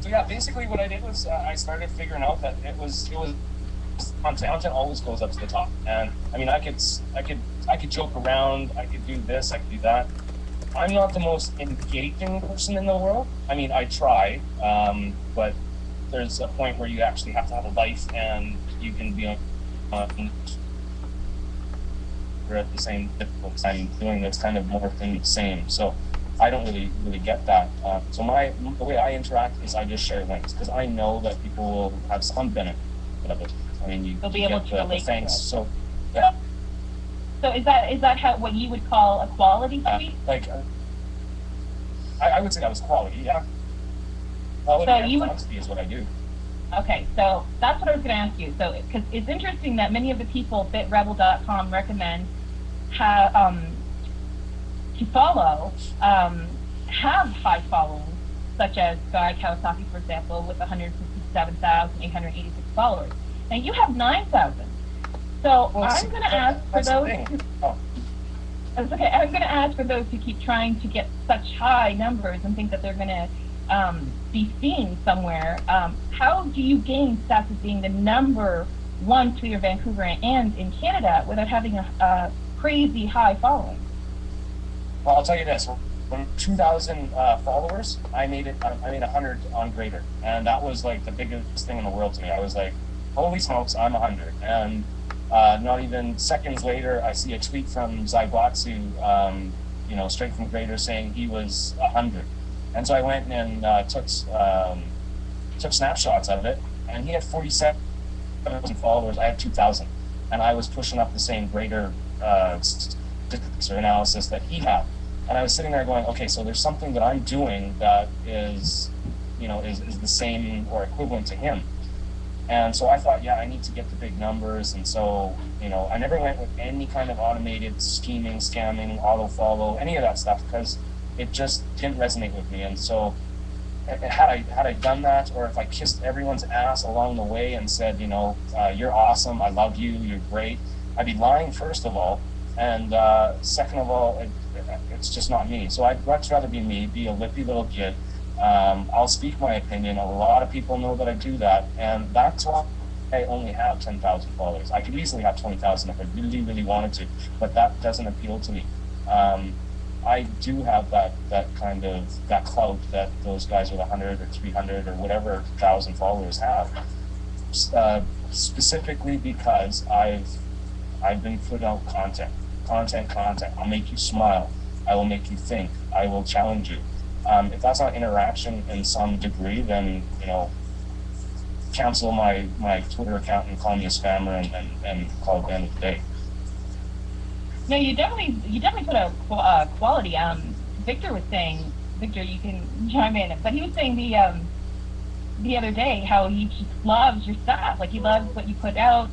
So yeah, basically what I did was I started figuring out that it was content always goes up to the top. And I mean, I could joke around, I could do this, I could do that. I'm not the most engaging person in the world. I mean, I try, but there's a point where you actually have to have a life, and you can be on at the same difficult time doing this kind of more thing the same. So I don't really get that. So the way I interact is I just share links, because I know that people will have some benefit of it. I mean, they'll be able to relate. Thanks. To it. So yeah. So is that what you would call a quality tweet? I would say that was quality. Yeah. Quality and quantity is what I do. Okay, so that's what I was going to ask you. So, because it's interesting that many of the people bitrebel.com recommend to follow have high followings, such as Guy Kawasaki, for example, with 157,886 followers. Now you have 9,000. So I'm going to ask for those. That's okay. I'm going to ask for those who keep trying to get such high numbers and think that they're going to be seen somewhere. How do you gain stats as being the #1 tweeter in Vancouver and in Canada without having a crazy high following? Well, I'll tell you this. When 2,000 followers, I made 100 on Grader, and that was like the biggest thing in the world to me. I was like, holy smokes, I'm 100. And not even seconds later, I see a tweet from Zybotsu, straight from Grader, saying he was 100. And so I went and took snapshots of it, and he had 47,000 followers. I had 2,000, and I was pushing up the same Grader statistics or analysis that he had. And I was sitting there going, okay, so there's something that I'm doing that is the same or equivalent to him. And so I thought, yeah, I need to get the big numbers. And so, I never went with any kind of automated scheming, scamming, auto follow, any of that stuff, because it just didn't resonate with me. And so had I done that, or if I kissed everyone's ass along the way and said, you're awesome, I love you, you're great, I'd be lying, first of all, and second of all, it's just not me. So I'd much rather be me, be a lippy little kid. I'll speak my opinion. A lot of people know that I do that, and that's why I only have 10,000 followers. I could easily have 20,000 if I really, really wanted to, but that doesn't appeal to me. I do have that kind of that clout that those guys with 100 or 300 or whatever thousand followers have, specifically because I've been putting out content. I'll make you smile. I will make you think. I will challenge you. If that's not interaction in some degree, then cancel my Twitter account and call me a spammer and call it the end of the day. No, you definitely put out quality. Victor was saying, Victor, you can chime in, but he was saying the other day how he just loves your stuff. Like, he loves what you put out.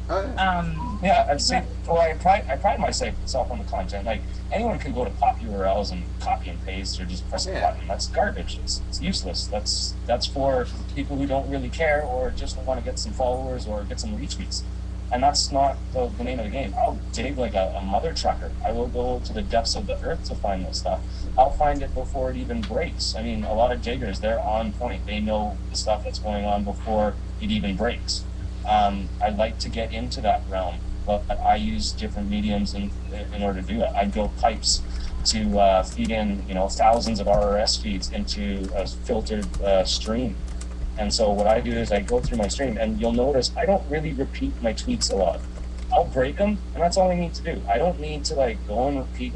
I'd say, I pride myself on the content. Like, anyone can go to pop URLs and copy and paste or just press a button. That's garbage. It's useless. That's for people who don't really care or just want to get some followers or get some retweets. And that's not the name of the game. I'll dig like a mother trucker. I will go to the depths of the earth to find this stuff. I'll find it before it even breaks. I mean, a lot of diggers, they're on point. They know the stuff that's going on before it even breaks. I like to get into that realm, but I use different mediums in order to do that. I build pipes to feed in, thousands of RSS feeds into a filtered stream. And so what I do is I go through my stream, and you'll notice I don't really repeat my tweets a lot. I'll break them, and that's all I need to do. I don't need to go and repeat.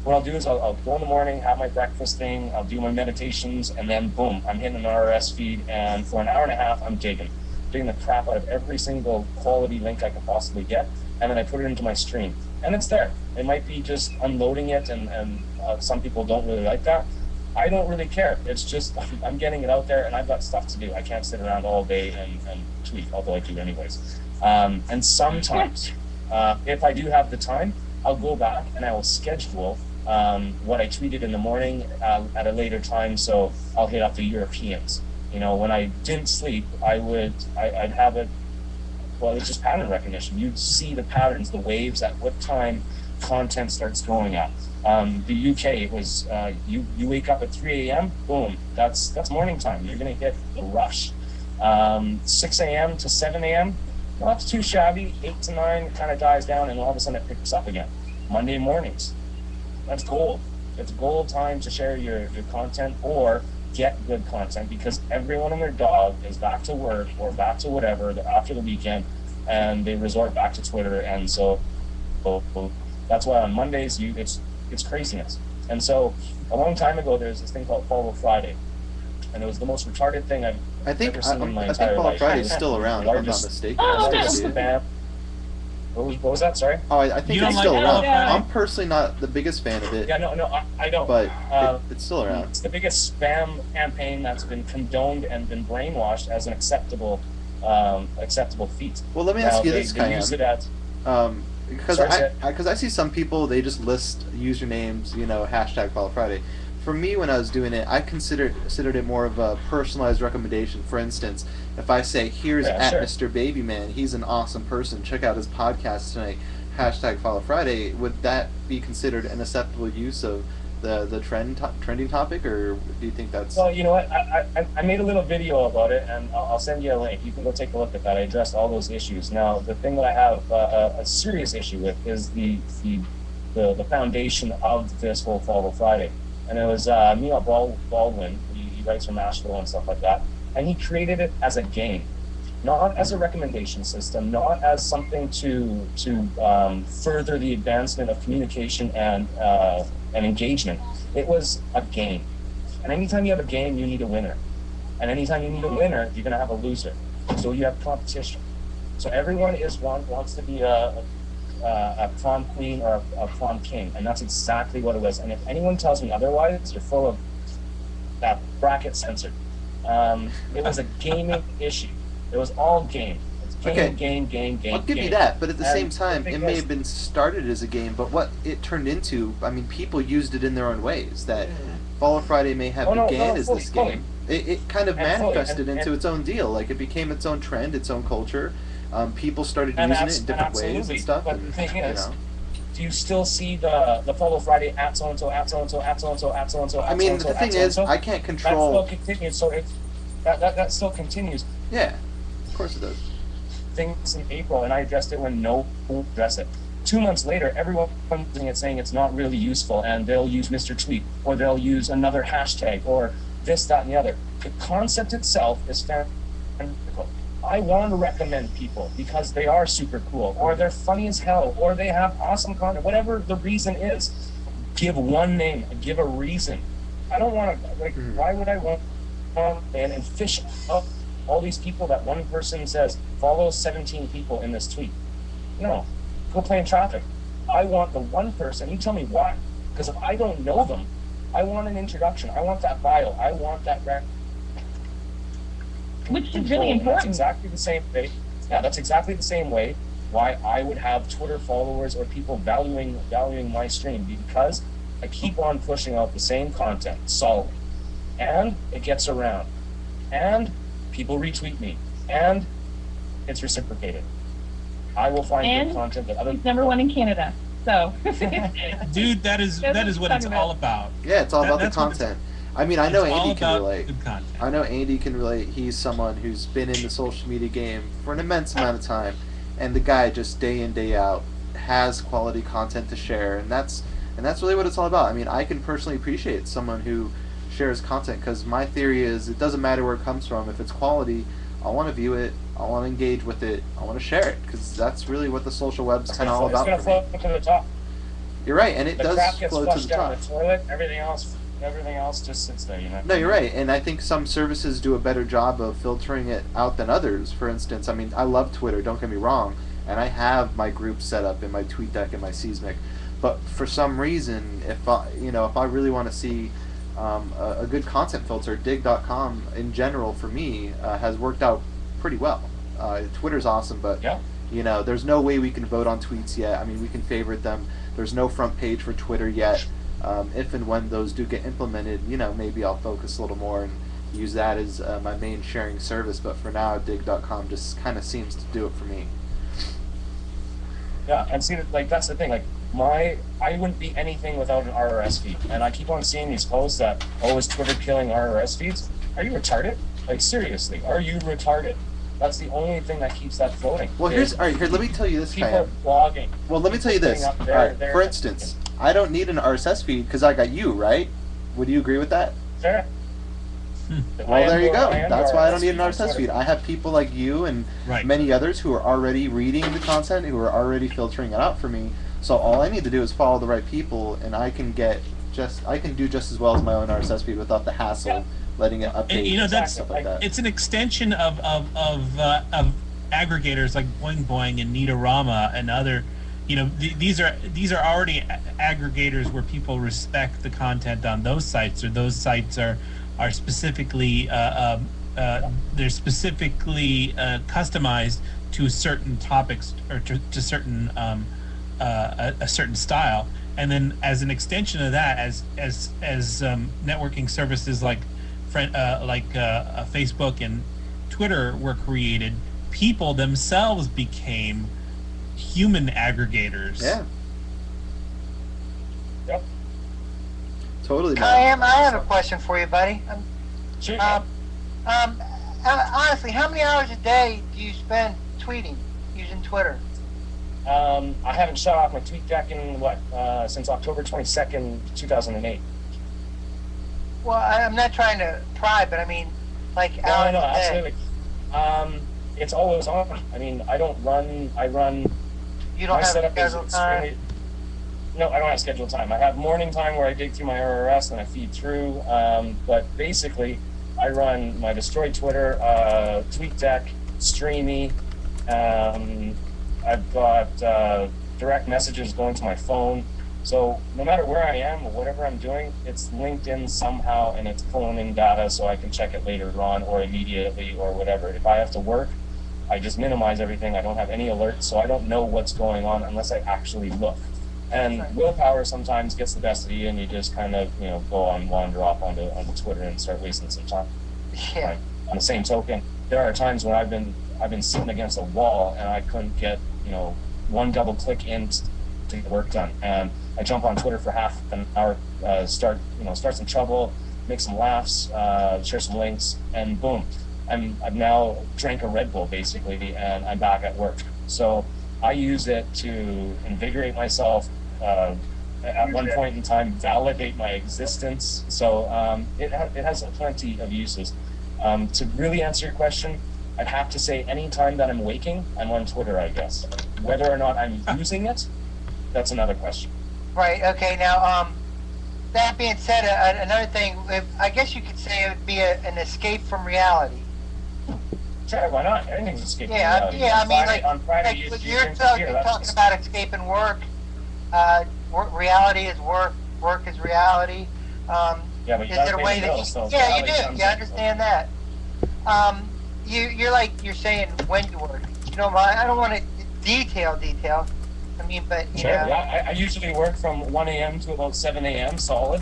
What I'll do is I'll go in the morning, have my breakfast thing, I'll do my meditations, and then boom, I'm hitting an RSS feed, and for an hour and a half, I'm digging the crap out of every single quality link I can possibly get, and then I put it into my stream, and it's there. It might be just unloading it, and some people don't really like that. I don't really care. It's just I'm getting it out there, and I've got stuff to do. I can't sit around all day and tweet, although I do anyways. And sometimes, if I do have the time, I'll go back and I will schedule what I tweeted in the morning at a later time. So I'll hit up the Europeans. When I didn't sleep, I'd have it. Well, it's just pattern recognition. You'd see the patterns, the waves at what time content starts going at. The UK, it was you wake up at 3 a.m. Boom, that's morning time. You're gonna get a rush. 6 a.m. to 7 a.m. Not too shabby. 8 to 9 it kind of dies down, and all of a sudden it picks up again. Monday mornings, that's gold. It's gold time to share your content or get good content, because everyone and their dog is back to work or back to whatever after the weekend, and they resort back to Twitter. And so that's why on Mondays it's craziness. And so a long time ago, there's this thing called Follow Friday, and it was the most retarded thing I've ever seen in my entire life. Follow Friday is still around, if I'm not mistaken. What was that? Sorry? Oh, I think it's still around. I'm personally not the biggest fan of it. Yeah, no, I don't. But it's still around. It's the biggest spam campaign that's been condoned and been brainwashed as an acceptable feat. Well, let me ask you this, Khayyam. Use it at, because I see some people, they just list usernames, hashtag Follow Friday. For me, when I was doing it, I considered it more of a personalized recommendation. For instance, if I say, here's Mr. Babyman, he's an awesome person, check out his podcast tonight, hashtag Follow Friday, would that be considered an acceptable use of the trending topic, or do you think that's... Well, you know what, I made a little video about it, and I'll send you a link. You can go take a look at that. I addressed all those issues. Now, the thing that I have a serious issue with is the foundation of this whole Follow Friday. And it was Neil Baldwin, he writes from Nashville and stuff like that, and he created it as a game, not as a recommendation system, not as something to further the advancement of communication and engagement. It was a game. And anytime you have a game, you need a winner. And anytime you need a winner, you're going to have a loser. So you have competition. So everyone wants to be a prom queen or a prom king, and that's exactly what it was. And if anyone tells me otherwise, you're full of that bracket censored. It was a gaming issue. It was all game. It's Okay. Game. I'll give you that, but at the same And time, the it thing may is- have been started as a game, but what it turned into, I mean, people used it in their own ways. That Follow Friday may have began as this fully. game. It kind of And fully, manifested and- into its own deal. Like, it became its own trend, its own culture. People started And using abs- it in different ways absolutely. and stuff. But And, the thing you is, know. do you still see the Follow Friday at so and so, at so and so, at so and so, at so and so? I mean, the thing is, I can't control. That still continues. So that still continues. Yeah, of course it does. Things in April, and I addressed it when no one addressed it. 2 months later, everyone's using it, saying it's not really useful, and they'll use Mr. Tweet, or they'll use another hashtag, or this, that, and the other. The concept itself is fantastic. I want to recommend people because they are super cool, or they're funny as hell, or they have awesome content, whatever the reason is. Give one name, give a reason. I don't want to, like, why would I want and fish up all these people that one person says, follow 17 people in this tweet? No, go play in traffic. I want the one person, you tell me why. Because if I don't know them, I want an introduction. I want that bio. I want that Which is really That's important. exactly the same way. Yeah, that's exactly the same way why I would have Twitter followers or people valuing my stream, because I keep on pushing out the same content solidly, and it gets around, and people retweet me, and it's reciprocated. I will find And good content that other He's number one in Canada. So Dude, that is what it's all about. Yeah, it's all about the That's what it's- content. I mean, I know It's all Andy can about relate. good content. I know Andy can relate. He's someone who's been in the social media game for an immense amount of time, and the guy just day in day out has quality content to share, and that's really what it's all about. I mean, I can personally appreciate someone who shares content, because my theory is it doesn't matter where it comes from. If it's quality, I want to view it, I want to engage with it, I want to share it, because that's really what the social web's kind of all about. It's going to float to the top. You're right, and it The does crap gets flow to flushed the down top. the toilet. Everything else just sits there. You know. No, you're right, and I think some services do a better job of filtering it out than others. For instance, I mean, I love Twitter, don't get me wrong, and I have my group set up in my TweetDeck and my Seismic, but for some reason, if I really want to see a good content filter, Digg.com in general for me has worked out pretty well. Twitter's awesome, but Yeah. there's no way we can vote on tweets yet. I mean, we can favorite them. There's no front page for Twitter yet. If and when those do get implemented, maybe I'll focus a little more and use that as my main sharing service. But for now, Digg.com just kind of seems to do it for me. Yeah, and see, like, that's the thing. Like, I wouldn't be anything without an RRS feed, and I keep on seeing these posts that, is Twitter killing RRS feeds? Are you retarded? Like, seriously, are you retarded? That's the only thing that keeps that floating. Well, let me tell you this, people Khayyam. blogging. Well, let me tell you this. Putting up All right, their for instance, I don't need an RSS feed because I got you, right? Would you agree with that? Sure. Well, there you go. I am That's why I don't need an on RSS feed. Twitter. I have people like you and Right. many others who are already reading the content, who are already filtering it out for me. So all I need to do is follow the right people, and I can do just as well as my own RSS feed without the hassle of letting it update. And, that's stuff like that. it's an extension of aggregators like Boing Boing and Neatorama and other. These are already aggregators where people respect the content on those sites, or those sites are specifically they're specifically customized to certain topics or to certain a certain style. And then as an extension of that, as networking services like Facebook and Twitter were created, people themselves became human aggregators. Yeah. Yep. Totally. man. Khayyam, I have a question for you, buddy. Sure. Honestly, how many hours a day do you spend tweeting, using Twitter? I haven't shut off my TweetDeck in since October 22nd, 2008. Well, I'm not trying to pry, but I mean, like hours No, a day. absolutely. It's always on. I mean, I run. You don't My have setup is scheduled time. extremely. No, I don't have scheduled time. I have morning time where I dig through my RRS and I feed through. But basically, I run my Destroy Twitter, TweetDeck, Streamy. I've got direct messages going to my phone. So no matter where I am or whatever I'm doing, it's linked in somehow and it's pulling in data so I can check it later on or immediately or whatever. If I have to work, I just minimize everything. I don't have any alerts, so I don't know what's going on unless I actually look. And willpower sometimes gets the best of you, and you just kind of, go on, wander off onto Twitter and start wasting some time. Yeah. On the same token, there are times when I've been sitting against a wall and I couldn't get, one double click in to get work done, and I jump on Twitter for half an hour, start some trouble, make some laughs, share some links, and boom, I've now drank a Red Bull basically, and I'm back at work. So I use it to invigorate myself. At one point in time, validate my existence. So it has plenty of uses. To really answer your question, I'd have to say any time that I'm waking, I'm on Twitter, I guess. Whether or not I'm using it, that's another question. Right. Okay. Now, that being said, another thing, I guess you could say it would be an escape from reality. Sure, why not? Everything's escape from reality. Yeah. On Friday, you're talking about escaping work. Reality is work. Work is reality. Yeah, but you is gotta it a pay way the that bills, so yeah, you reality do. You understand that. You're saying when you work. I don't want to detail. I mean, but Sure, yeah. I usually work from 1 a.m. to about 7 a.m. solid,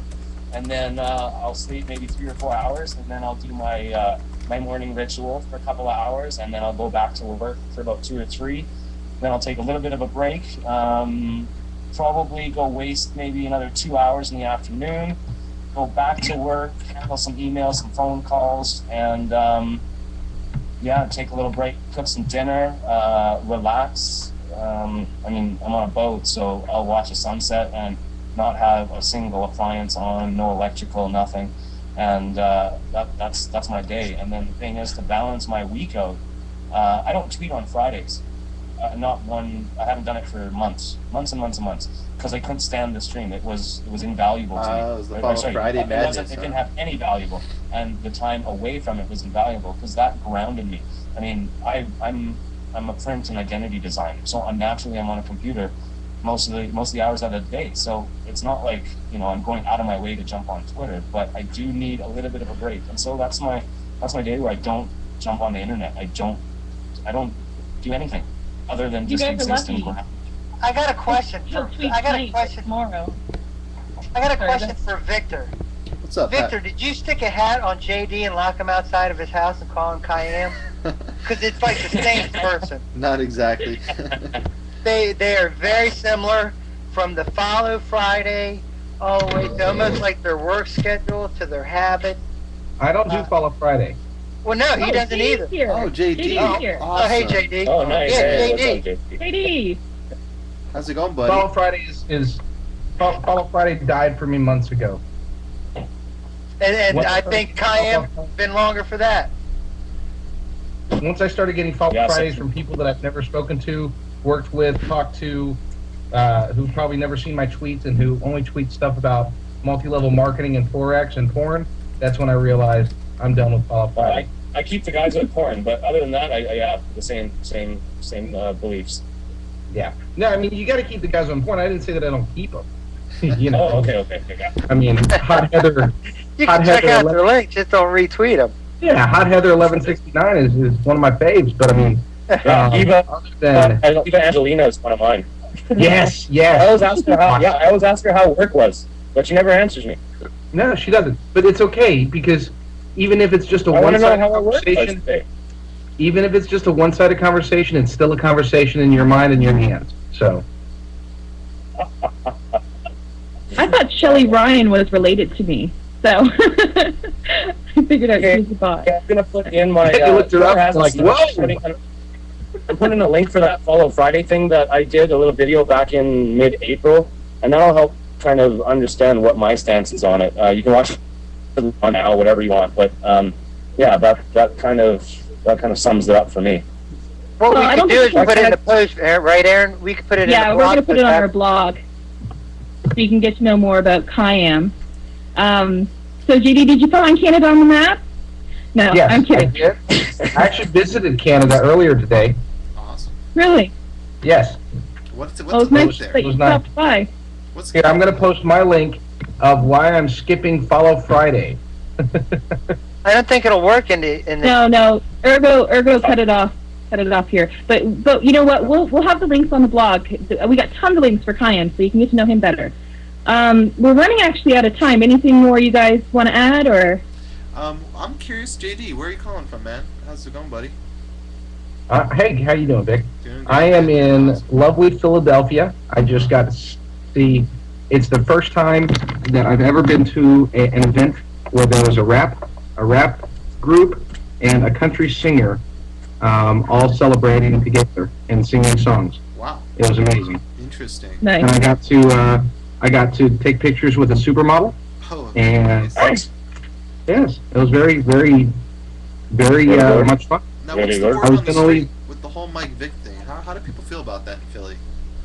and then I'll sleep maybe 3 or 4 hours, and then I'll do my my morning ritual for a couple of hours, and then I'll go back to work for about 2 or 3. Then I'll take a little bit of a break. Probably go waste maybe another 2 hours in the afternoon. Go back to work, handle some emails, some phone calls, and take a little break, cook some dinner, relax. I'm on a boat, so I'll watch a sunset and not have a single appliance on, no electrical, nothing, and that's my day. And then the thing is, to balance my week out, I don't tweet on Fridays. Not one. I haven't done it for months, because I couldn't stand the stream. It was invaluable to me. It was the Friday madness. It didn't have any valuable, and the time away from it was invaluable because that grounded me. I mean, I'm a print and identity designer, so I'm on a computer most of the hours of the day. So it's not like I'm going out of my way to jump on Twitter, but I do need a little bit of a break, and so that's my day where I don't jump on the internet. I don't do anything other than just exist and ground. I got a question. Tomorrow. I got a question for Victor. What's up, Victor? Did you stick a hat on JD and lock him outside of his house and call him Khayyam? Because it's like the same person. Not exactly. They are very similar, from the follow Friday all the way to almost like their work schedule to their habit. I don't do follow Friday. Well, no, he doesn't either. Here. Oh, JD. Here. Oh, hey, JD. Oh, nice. Yeah, Hey, JD. what's up, JD. How's it going, buddy? Follow Friday Follow Friday died for me months ago. And I think Khayyam been longer for that. Once I started getting follow Fridays from people that I've never spoken to, worked with, talked to, who've probably never seen my tweets and who only tweet stuff about multi-level marketing and Forex and porn, that's when I realized I'm done with follow Friday. I keep the guys with porn, but other than that, I have the same beliefs. Yeah. No, I mean, you got to keep the guys on porn. I didn't say that I don't keep them. Oh, okay. Yeah. I mean, Hot Heather. You can check out their link, just don't retweet them. Yeah, Hot Heather 1169 is one of my faves, but I mean, Eva Angelina is one of mine. Yes. I always ask her how work was, but she never answers me. No, she doesn't. But it's okay, because even if it's just a one-sided conversation, even if it's just a one-sided conversation, it's still a conversation in your mind and your hands. So. I thought Shelly Ryan was related to me, so I figured out she was a bot. I'm gonna put in my. You looked it up, like, whoa! I'm putting a link for that Follow Friday thing that I did, a little video back in mid-April, and that'll help kind of understand what my stance is on it. You can watch it on now, whatever you want, but that kind of sums it up for me. What we could do is put it in the post, right, Aaron? We could put it in the blog. Yeah, we're going to put it on our blog, so you can get to know more about Khayyam. So, JD, did you find Canada on the map? No, yes, I'm kidding. I did. I actually visited Canada earlier today. Awesome. Really? Yes. What's It's nice there? that you stopped by. Here, I'm going to post my link of why I'm skipping Follow Friday. I don't think it'll work in the. No, Urgo cut it off. cut it off here. But you know what? We'll have the links on the blog. We got tons of links for Khayyam, so you can get to know him better. We're running actually out of time. Anything more you guys want to add, or? I'm curious, JD, where are you calling from, man? How's it going, buddy? Hey, how you doing, Vic? Doing good. I am in lovely Philadelphia. I just got to see. It's the first time that I've ever been to an event where there was a rap group and a country singer, all celebrating together and singing songs. Wow. It was amazing. Interesting. Nice. And I got to take pictures with a supermodel. Oh, And nice. yes, it was very, very, very much fun. Now, what's the Very word good. I was on the gonna street leave- with the whole Mike Vick thing? How do people feel about that in Philly?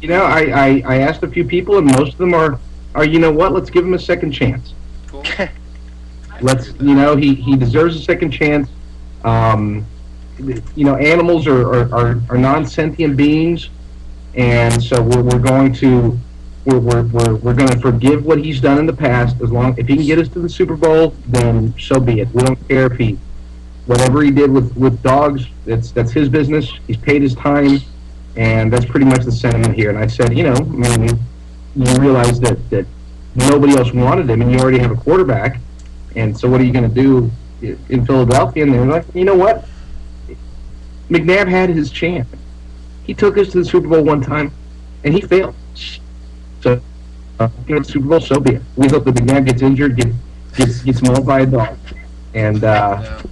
You know, I asked a few people, and most of them are you know what? Let's give him a second chance. Cool. Let's, you know, he deserves a second chance. You know, animals are non-sentient beings, and so we're going to forgive what he's done in the past. If he can get us to the Super Bowl, then so be it. We don't care if whatever he did with dogs, that's his business. He's paid his time, and that's pretty much the sentiment here. And I said, you know, I mean, you realize that nobody else wanted him, and you already have a quarterback, and so what are you going to do in Philadelphia? And they're like, you know what? McNabb had his chance. He took us to the Super Bowl one time, and he failed. So, you know, Super Bowl, so be it. We hope that McNabb gets injured, gets mauled by a dog, and that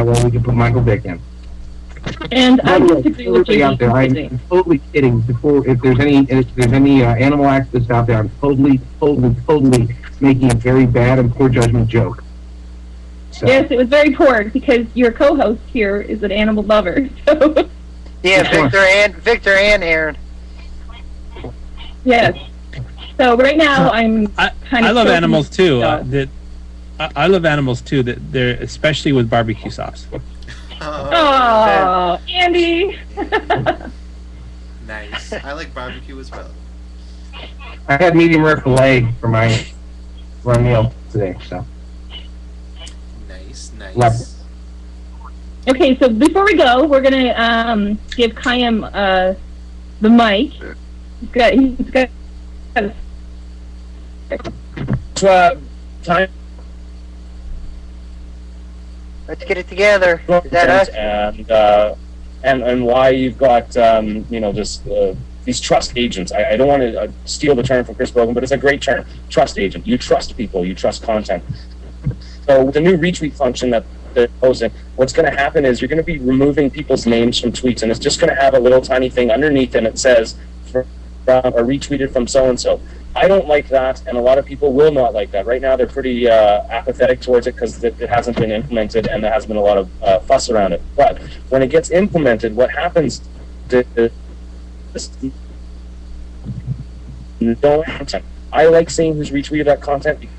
way we can put Michael Vick in. And I disagree with Everybody out there, JD. I'm totally kidding. Before, if there's any animal activists out there, I'm totally making a very bad and poor judgment joke. So. Yes, it was very poor because your co-host here is an animal lover. So Yeah, Victor and Aaron. yes. So right now I'm kind of. I love choking animals too. myself. I love animals too. That they're especially with barbecue sauce. Oh, Andy. Nice. I like barbecue as well. I had medium rare filet for my meal today, so. Nice. Love it. Okay, so before we go, we're gonna give Khayyam the mic. He's got Time Let's get it together. Is that us? and why you've got you know, just these trust agents. I don't want to steal the term from Chris Brogan, but it's a great term. Trust agent. You trust people. You trust content. So with the new retweet function that they're posting, what's going to happen is you're going to be removing people's names from tweets, and it's just going to have a little tiny thing underneath, and it says or retweeted from so and so. I don't like that, and a lot of people will not like that. Right now, they're pretty apathetic towards it because it hasn't been implemented, and there hasn't been a lot of fuss around it. But when it gets implemented, what happens is no content. I like seeing who's retweeted that content because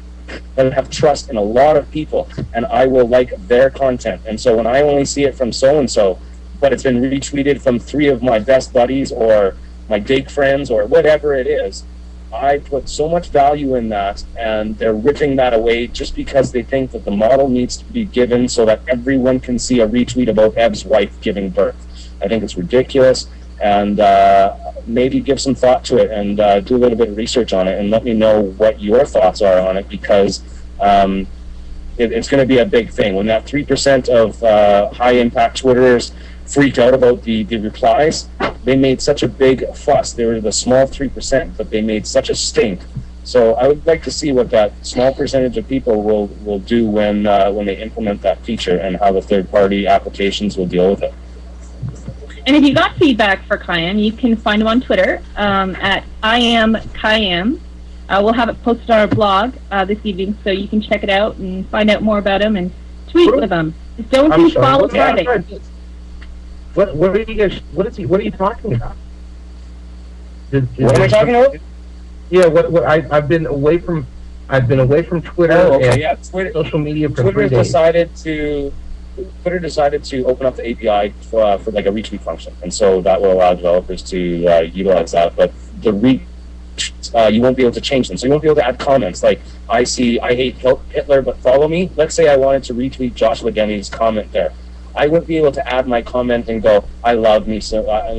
I have trust in a lot of people, and I will like their content. And so when I only see it from so and so, but it's been retweeted from 3 of my best buddies or my Digg friends or whatever it is, I put so much value in that, and they're ripping that away just because they think that the model needs to be given so that everyone can see a retweet about Eb's wife giving birth. I think it's ridiculous, and maybe give some thought to it and do a little bit of research on it and let me know what your thoughts are on it, because it's going to be a big thing. When that 3% of high-impact Twitterers freaked out about the replies, they made such a big fuss. They were the small 3%, but they made such a stink. So I would like to see what that small percentage of people will do when they implement that feature, and how the third-party applications will deal with it. And if you got feedback for Khayyam, you can find him on Twitter at I am Khayyam. We'll have it posted on our blog this evening, so you can check it out and find out more about him and tweet with him. Just don't I'm do sorry, follow what- Friday. What are you guys? What are you talking about? What am I talking about? Yeah, I've been away from Twitter and Yeah, Twitter. social media for 3 Twitter days. decided to open up the API for like a retweet function, and so that will allow developers to utilize that. But the you won't be able to change them, so you won't be able to add comments like I hate Hitler, but follow me. Let's say I wanted to retweet Joshua Denny's comment there. I wouldn't be able to add my comment and go, I love me, so I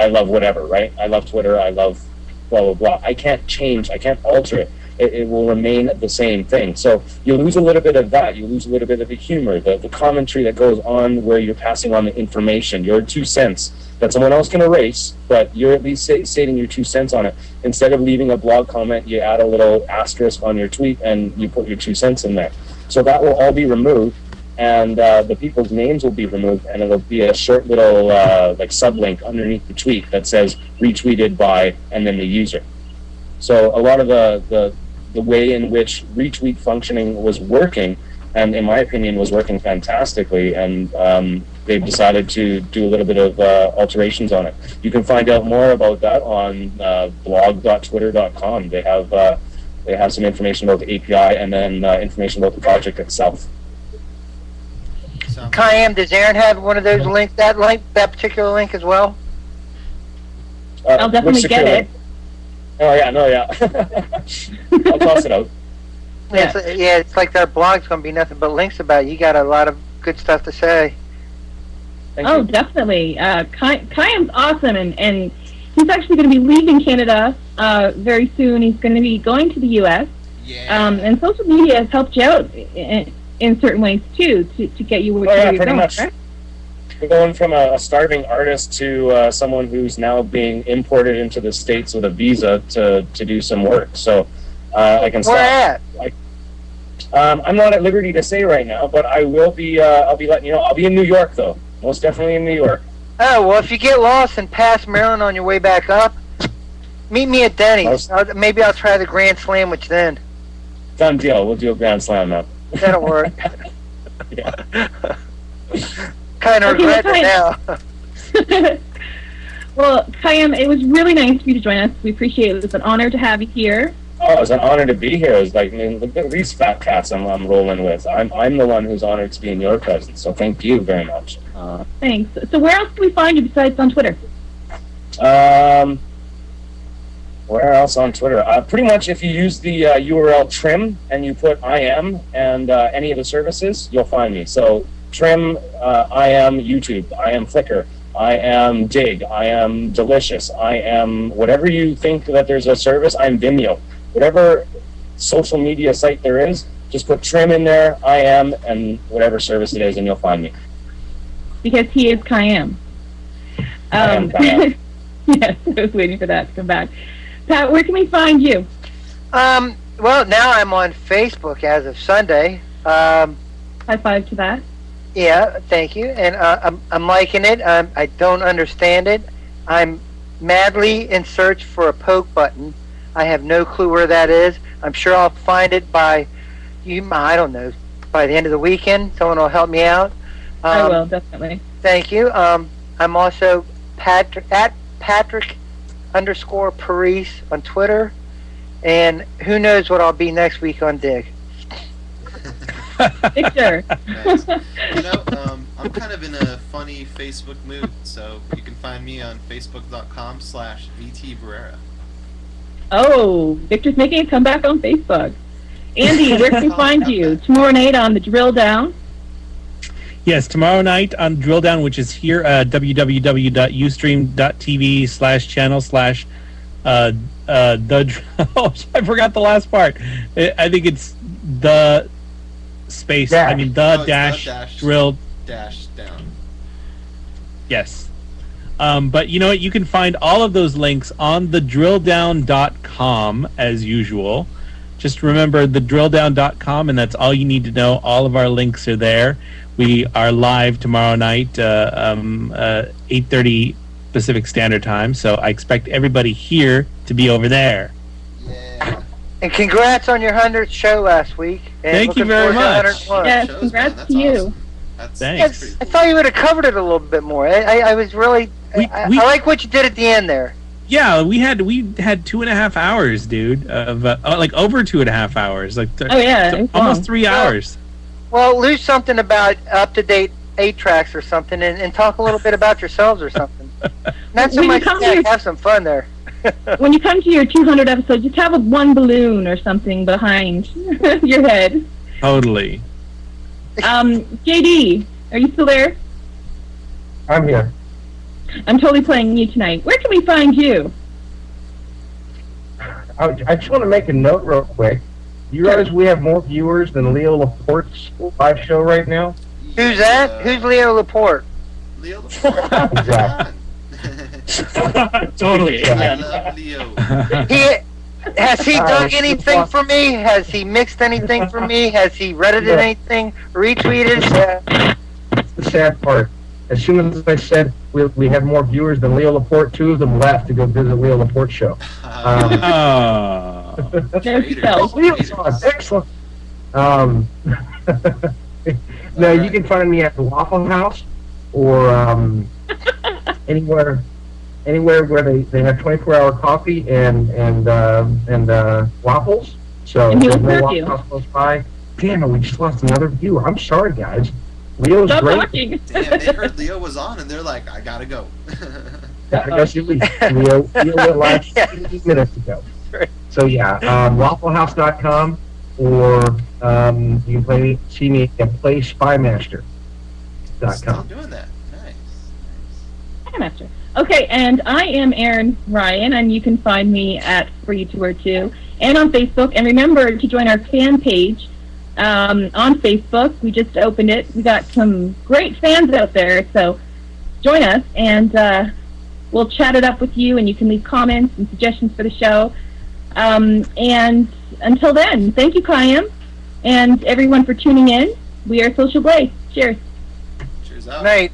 love whatever, right? I love Twitter, I love blah, blah, blah. I can't change, I can't alter it. It will remain the same thing. So you lose a little bit of that. You lose a little bit of the humor, the commentary that goes on where you're passing on the information, your 2 cents that someone else can erase, but you're at least stating your 2 cents on it. Instead of leaving a blog comment, you add a little asterisk on your tweet and you put your 2 cents in there. So that will all be removed, and the people's names will be removed, and it'll be a short little like sublink underneath the tweet that says retweeted by and then the user. So a lot of the way in which retweet functioning was working, and in my opinion was working fantastically, and they've decided to do a little bit of alterations on it. You can find out more about that on blog.twitter.com. They have some information about the API and then information about the project itself. Khayyam, does Aaron have one of those links? That particular link as well? I'll definitely get it. Oh yeah, no, yeah. I'll toss it out. Yeah, it's like their blog's going to be nothing but links about it. You got a lot of good stuff to say. Thank you. Definitely. Khayyam's awesome, and he's actually going to be leaving Canada very soon. He's going to be going to the U.S. Yeah. And social media has helped you out in certain ways too to get you where you're pretty going. much. Right? We're going from a starving artist to someone who's now being imported into the States with a visa to do some work. So I can stop. Where at? I'm not at liberty to say right now, but I will be. I'll be letting you know. I'll be in New York though. Most definitely in New York. Oh, well, if you get lost and pass Maryland on your way back up, meet me at Denny's. Maybe I'll try the Grand Sandwich then. Done deal. We'll do a Grand Slam now. That'll work. Yeah. Kind of regret it now. Well, Khayyam, it was really nice for you to join us. We appreciate it. It's an honor to have you here. Oh, it's an honor to be here. It's like, I mean, look at these fat cats I'm rolling with. I'm the one who's honored to be in your presence. So thank you very much. Thanks. So where else can we find you besides on Twitter? Where else on Twitter? Pretty much if you use the URL trim and you put I am and any of the services, you'll find me. So trim, I am YouTube, I am Flickr, I am Digg, I am Delicious, I am whatever you think that there's a service, I'm Vimeo. Whatever social media site there is, just put trim in there, I am, and whatever service it is, and you'll find me. Because he is Khayyam. I am Khayyam. Yes, I was waiting for that to come back. Pat, where can we find you? Well, now I'm on Facebook as of Sunday. High five to that. Yeah, thank you. And I'm liking it. I don't understand it. I'm madly in search for a poke button. I have no clue where that is. I'm sure I'll find it by I don't know, by the end of the weekend. Someone will help me out. I will, definitely. Thank you. I'm also Patrick_Paris on Twitter. And who knows what I'll be next week on Digg. Victor. Nice. I'm kind of in a funny Facebook mood, so you can find me on facebook.com/VTBarrera. Oh, Victor's making a comeback on Facebook. Andy, where can we find you? Tomorrow night on the Drill Down? Yes, tomorrow night on Drill Down, which is here at www.ustream.tv/the oh, I forgot the last part. I think it's the space. Dash. I mean the dash drill dash down. Yes. But you know what? You can find all of those links on thedrilldown.com as usual. Just remember thedrilldown.com, and that's all you need to know. All of our links are there. We are live tomorrow night, 8:30 Pacific Standard Time. So I expect everybody here to be over there. Yeah. And congrats on your 100th show last week. And Thank you very much. Yes, congrats to you. Awesome. That's Thanks. pretty I thought you would have covered it a little bit more. I was really... I like what you did at the end there. Yeah, we had 2.5 hours, dude, of like over 2.5 hours, like almost 3 hours. Well, lose something about up-to-date 8 tracks or something, and talk a little bit about yourselves or something. Not so much. Have some fun there. When you come to your 200 episode, just have one balloon or something behind your head. Totally. JD, are you still there? I'm here. I'm totally playing you tonight. Where can we find you? I just want to make a note real quick. You realize we have more viewers than Leo Laporte's live show right now? Who's that? Who's Leo Laporte? Leo Laporte. Exactly. Totally. I love Leo. Has he done anything for me? Has he mixed anything for me? Has he Reddited anything? Retweeted? That's the sad part. As soon as I said we have more viewers than Leo Laporte, 2 of them left to go visit Leo Laporte's show. There's Phil. Leo's on. Excellent. No, you can find me at the Waffle House or anywhere where they have 24-hour coffee and waffles. So And he will there's no serve Waffle you. House close by. Damn it, we just lost another viewer. I'm sorry, guys. Leo's Stop great. talking. Damn, they heard Leo was on and they're like, I gotta go. I guess Leo went live 15 minutes ago. So yeah, wafflehouse.com or you can see me at playspymaster.com. Still doing that. Nice. Master. Okay, and I am Erin Ryan, and you can find me at FreeTour2 and on Facebook. And remember to join our fan page on Facebook. We just opened it. We got some great fans out there, so join us, and we'll chat it up with you, and you can leave comments and suggestions for the show. And until then, thank you, Khayyam, and everyone for tuning in. We are Social Blaze. Cheers. Cheers out. Night.